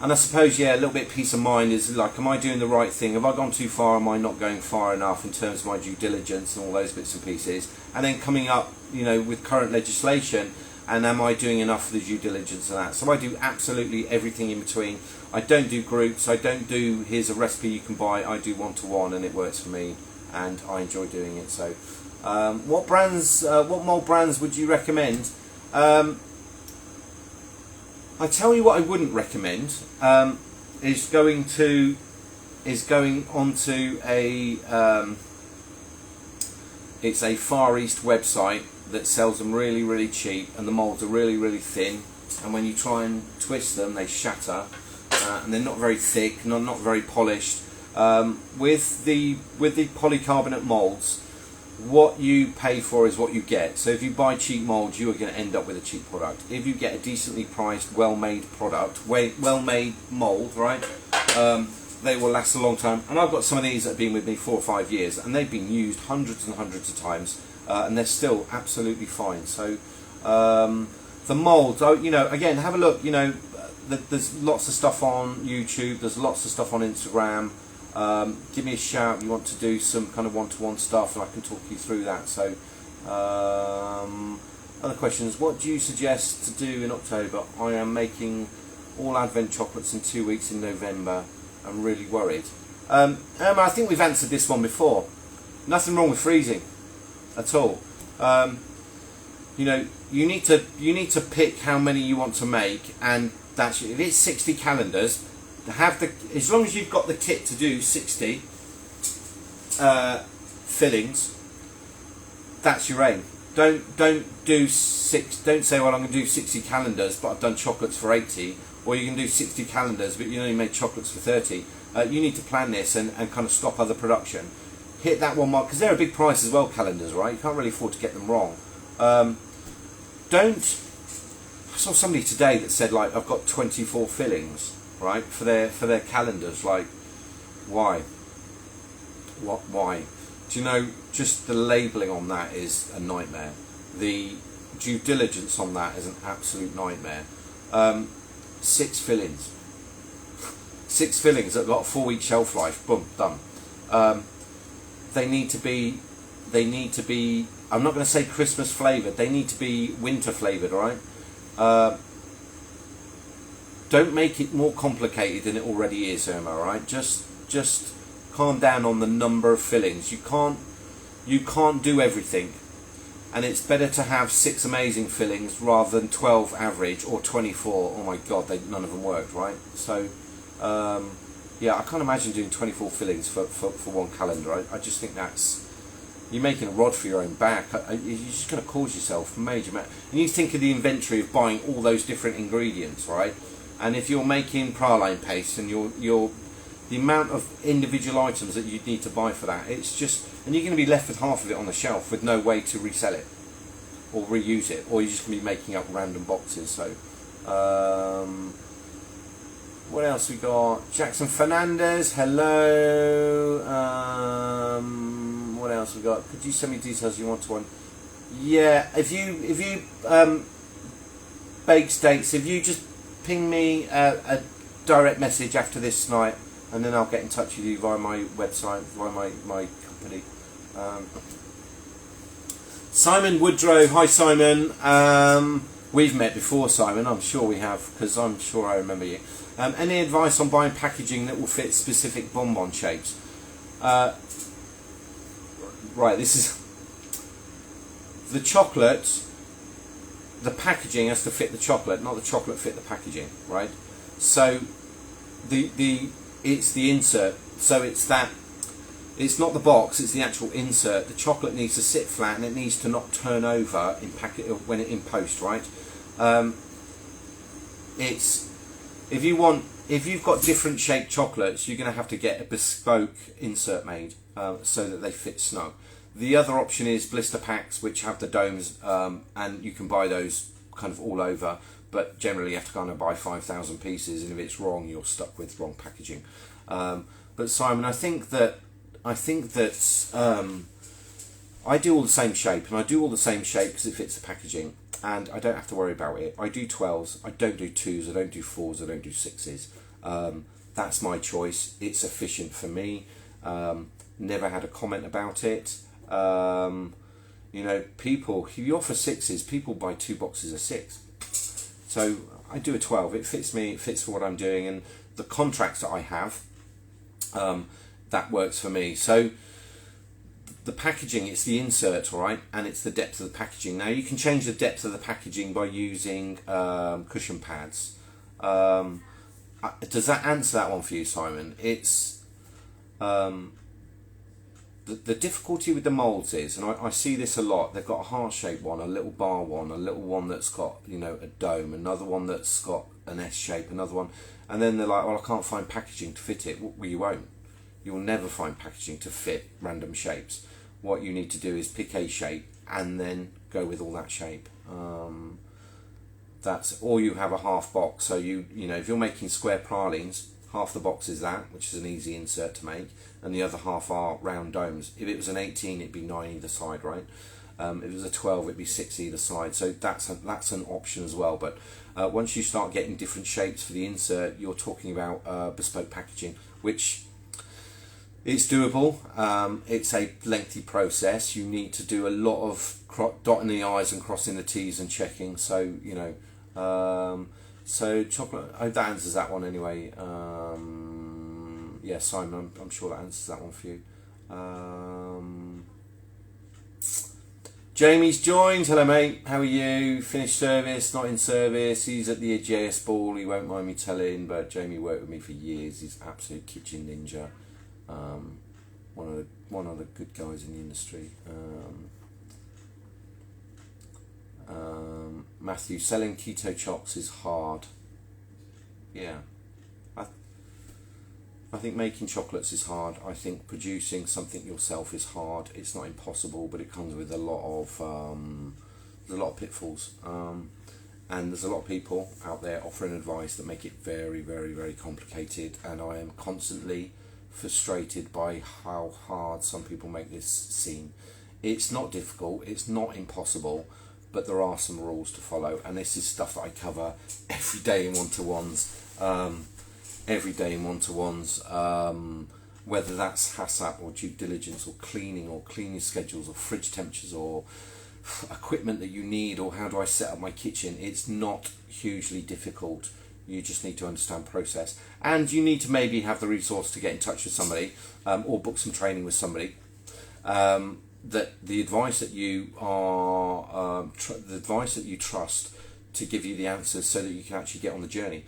[SPEAKER 1] And I suppose, yeah, a little bit of peace of mind is like, am I doing the right thing? Have I gone too far? Am I not going far enough in terms of my due diligence and all those bits and pieces? And then coming up, you know, with current legislation, and am I doing enough for the due diligence and that? So I do absolutely everything in between. I don't do groups. I don't do, here's a recipe you can buy. I do one-to-one, and it works for me, and I enjoy doing it. So what mold brands would you recommend? I tell you what I wouldn't recommend, is going onto it's a Far East website that sells them really cheap, and the moulds are really thin, and when you try and twist them they shatter, and they're not very thick, not very polished. With the polycarbonate moulds, what you pay for is what you get. So if you buy cheap moulds, you are going to end up with a cheap product. If you get a decently priced, well-made product, well-made mould, right, they will last a long time. And I've got some of these that have been with me 4 or 5 years, and they've been used hundreds and hundreds of times, and they're still absolutely fine. So the moulds, you know, again, have a look. You know, there's lots of stuff on YouTube. There's lots of stuff on Instagram. Give me a shout if you want to do some kind of one-to-one stuff, and I can talk you through that. So other questions: what do you suggest to do in October? I am making all Advent chocolates in 2 weeks in November. I'm really worried. I think we've answered this one before. Nothing wrong with freezing at all. You know, you need to pick how many you want to make, and that's if it's 60 calendars. As long as you've got the kit to do 60 fillings, that's your aim. Don't say, well, I'm going to do 60 calendars, but I've done chocolates for 80, or you can do 60 calendars, but you only made chocolates for 30. You need to plan this and kind of stop other production. Hit that one mark, because they're a big price as well, calendars, right? You can't really afford to get them wrong. I saw somebody today that said, like, I've got 24 fillings, right, for their calendars. Like, why? Why? Do you know, just the labelling on that is a nightmare. The due diligence on that is an absolute nightmare. 6 fillings. 6 fillings that got a 4-week shelf life. Boom, done. They need to be, I'm not going to say Christmas flavoured, they need to be winter flavoured, alright? Don't make it more complicated than it already is, Irma, alright? Just calm down on the number of fillings. You can't do everything. And it's better to have 6 amazing fillings rather than 12 average, or 24. Oh my god, none of them worked, right? So, yeah, I can't imagine doing 24 fillings for one calendar. I just think you're making a rod for your own back. You're just going to cause yourself major. And you think of the inventory of buying all those different ingredients, right? And if you're making praline paste and the amount of individual items that you need to buy for that, it's just, and you're going to be left with half of it on the shelf with no way to resell it or reuse it, or you're just going to be making up random boxes. So, what else we got? Jackson Fernandez, hello. What else we got? Could you send me details you want to one? Yeah, if you bake states, if you just ping me a direct message after this night, and then I'll get in touch with you via my website, via my company. Simon Woodrow, hi Simon. We've met before, Simon, I'm sure we have, because I'm sure I remember you. Any advice on buying packaging that will fit specific bonbon shapes? Right, this is the chocolate. The packaging has to fit the chocolate, not the chocolate fit the packaging, right? So it's the insert. So it's not the box, it's the actual insert. The chocolate needs to sit flat and it needs to not turn over in post, right? If you've got different shaped chocolates, you're going to have to get a bespoke insert made so that they fit snug. The other option is blister packs, which have the domes, and you can buy those kind of all over, but generally you have to kind of buy 5,000 pieces, and if it's wrong, you're stuck with wrong packaging. But Simon, I think that I do all the same shape, and I do all the same shape because it fits the packaging, and I don't have to worry about it. I do 12s, I don't do 2s, I don't do 4s, I don't do 6s. That's my choice. It's efficient for me. Never had a comment about it. You know, people, if you offer 6s, people buy 2 boxes of 6. So I do a 12. It fits me. It fits for what I'm doing, and the contracts that I have, that works for me. So the packaging, it's the insert, all right, and it's the depth of the packaging. Now you can change the depth of the packaging by using cushion pads. Does that answer that one for you, Simon? It's the difficulty with the moulds is, and I see this a lot, they've got a heart-shaped one, a little bar one, a little one that's got, you know, a dome, another one that's got an S shape, another one, and then they're like, well, I can't find packaging to fit it. Well, you won't. You'll never find packaging to fit random shapes. What you need to do is pick a shape and then go with all that shape. Or you have a half box. So you know, if you're making square pralines, half the box is that, which is an easy insert to make, and the other half are round domes. If it was an 18, it'd be 9 either side, right? If it was a 12, it'd be 6 either side. So that's an option as well. But once you start getting different shapes for the insert, you're talking about bespoke packaging, which it's doable. It's a lengthy process. You need to do a lot of dotting the I's and crossing the T's and checking. So, you know, so chocolate, I hope that answers that one anyway. Yeah, Simon, I'm sure that answers that one for you. Jamie's joined. Hello, mate. How are you? Finished service, not in service. He's at the JS Ball. He won't mind me telling, but Jamie worked with me for years. He's absolute kitchen ninja. One of the good guys in the industry. Matthew, selling keto chocs is hard. Yeah. I think making chocolates is hard. I think producing something yourself is hard. It's not impossible, but it comes with a lot of pitfalls. And there's a lot of people out there offering advice that make it very, very, very complicated. And I am constantly frustrated by how hard some people make this seem. It's not difficult. It's not impossible, but there are some rules to follow. And this is stuff that I cover every day in one-to-ones. Whether that's HACCP or due diligence or cleaning schedules or fridge temperatures or equipment that you need or how do I set up my kitchen. It's not hugely difficult. You just need to understand process, and you need to maybe have the resource to get in touch with somebody or book some training with somebody. That the advice that you are the advice that you trust to give you the answers so that you can actually get on the journey.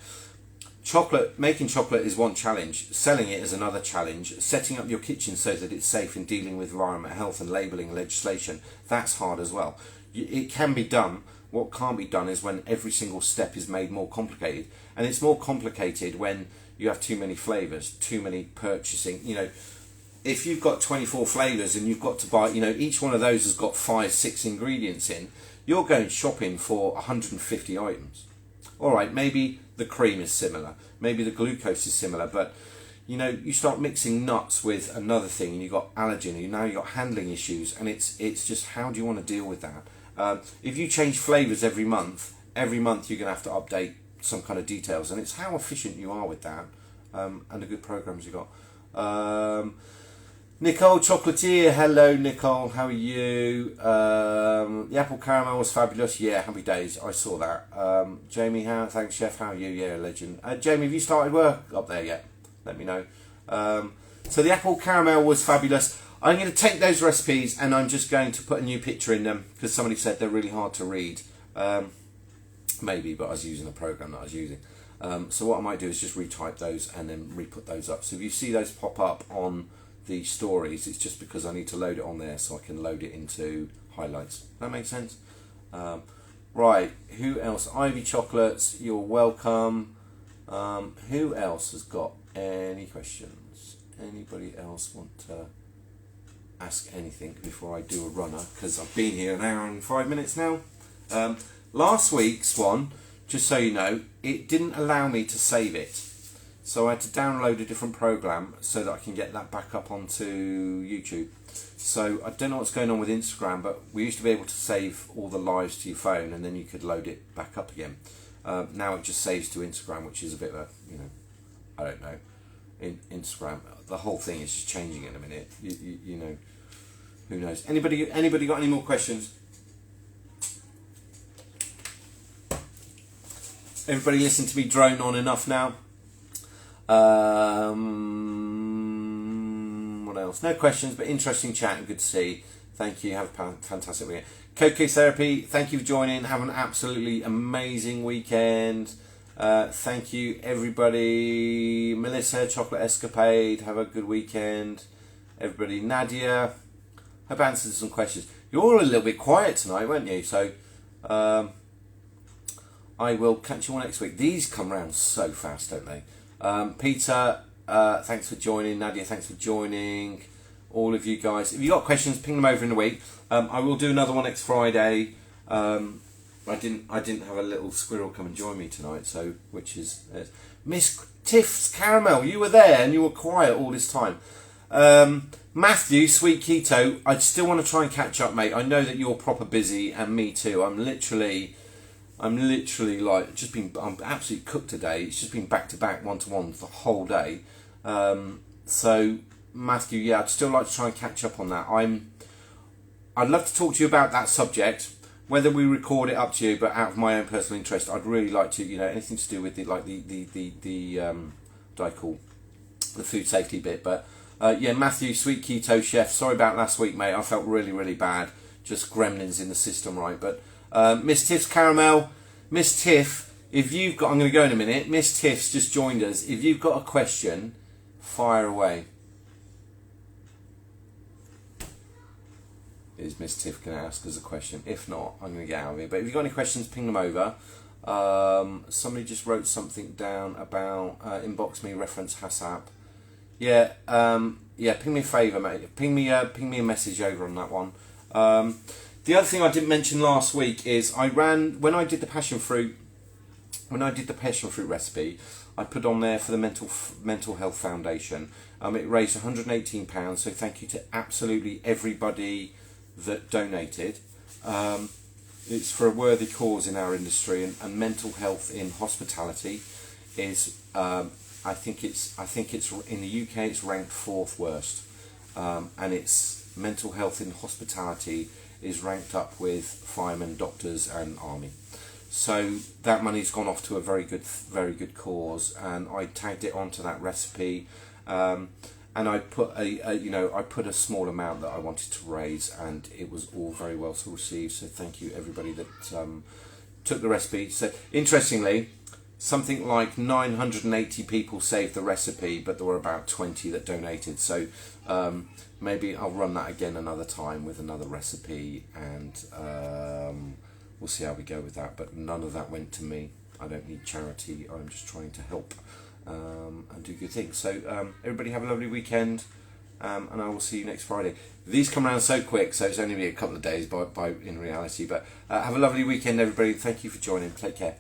[SPEAKER 1] Making chocolate is one challenge. Selling it is another challenge. Setting up your kitchen so that it's safe and dealing with environment, health and labelling legislation, that's hard as well. It can be done. What can't be done is when every single step is made more complicated. And it's more complicated when you have too many flavours, too many purchasing. If you've got 24 flavours and you've got to buy, each one of those has got 5-6 ingredients in, you're going shopping for 150 items. All right, maybe the cream is similar, maybe the glucose is similar, but you start mixing nuts with another thing and you've got allergen, and now you've got handling issues, and it's just how do you want to deal with that? If you change flavours every month you're going to have to update some kind of details, and it's how efficient you are with that, and the good programs you got. Nicole Chocolatier, hello Nicole, how are you? The apple caramel was fabulous. Yeah, happy days, I saw that. Jamie, thanks chef, how are you? Yeah, legend. Jamie, have you started work up there yet? Let me know. So the apple caramel was fabulous. I'm going to take those recipes and I'm just going to put a new picture in them because somebody said they're really hard to read. Maybe, but I was using a program that I was using. So what I might do is just retype those and then re-put those up. So if you see those pop up on the stories, it's just because I need to load it on there so I can load it into highlights. That makes sense? Right, who else? Ivy Chocolates, you're welcome. Who else has got any questions? Anybody else want to ask anything before I do a runner? Because I've been here an hour and 5 minutes now. Last week's one, just so you know, it didn't allow me to save it. So I had to download a different program so that I can get that back up onto YouTube. So I don't know what's going on with Instagram, but we used to be able to save all the lives to your phone and then you could load it back up again. Now it just saves to Instagram, which is a bit of a, I don't know. In Instagram, the whole thing is just changing in a minute. Who knows? Anybody got any more questions? Everybody listen to me drone on enough now. What else? No questions, but interesting chat and good to see. Thank you. Have a fantastic weekend. Coco Therapy, thank you for joining. Have an absolutely amazing weekend. Thank you, everybody. Melissa, Chocolate Escapade, have a good weekend. Everybody, Nadia, hope I answered some questions. You're all a little bit quiet tonight, weren't you? So, I will catch you all next week. These come round so fast, don't they? Peter, thanks for joining. Nadia, thanks for joining. All of you guys. If you've got questions, ping them over in the week. I will do another one next Friday. I didn't have a little squirrel come and join me tonight, so which is Miss Tiff's Caramel. You were there and you were quiet all this time. Matthew, Sweet Keto. I still want to try and catch up, mate. I know that you're proper busy, and me too. I'm literally like I'm absolutely cooked today. It's just been back to back one-to-ones the whole day. So Matthew, yeah, I'd still like to try and catch up on that. I'd love to talk to you about that subject. Whether we record it, up to you, but out of my own personal interest, I'd really like to, anything to do with the what do I call the food safety bit. But yeah, Matthew, Sweet Keto Chef. Sorry about last week, mate. I felt really, really bad. just gremlins in the system, right? But Miss Tiff's Caramel, Miss Tiff, if you've got, I'm going to go in a minute. Miss Tiff's just joined us. If you've got a question, fire away. Is Miss Tiff going to ask us a question? If not, I'm going to get out of here. But if you've got any questions, ping them over. Somebody just wrote something down about inbox me, reference HASAP. Yeah, ping me a favour, mate. Ping me a message over on that one. The other thing I didn't mention last week is when I did the passion fruit recipe, I put on there for the Mental Health Foundation. It raised £118, so thank you to absolutely everybody that donated. It's for a worthy cause in our industry, and mental health in hospitality is I think it's in the UK it's ranked 4th worst, and it's mental health in hospitality is ranked up with firemen, doctors and army. So that money's gone off to a very good cause, and I tagged it onto that recipe, and I put I put a small amount that I wanted to raise, and it was all very well received. So thank you everybody that took the recipe. So interestingly, something like 980 people saved the recipe, but there were about 20 that donated. So maybe I'll run that again another time with another recipe, and we'll see how we go with that. But none of that went to me. I don't need charity. I'm just trying to help and do good things. So everybody have a lovely weekend, and I will see you next Friday. These come around so quick, so it's only been a couple of days by in reality. But have a lovely weekend, everybody. Thank you for joining. Take care.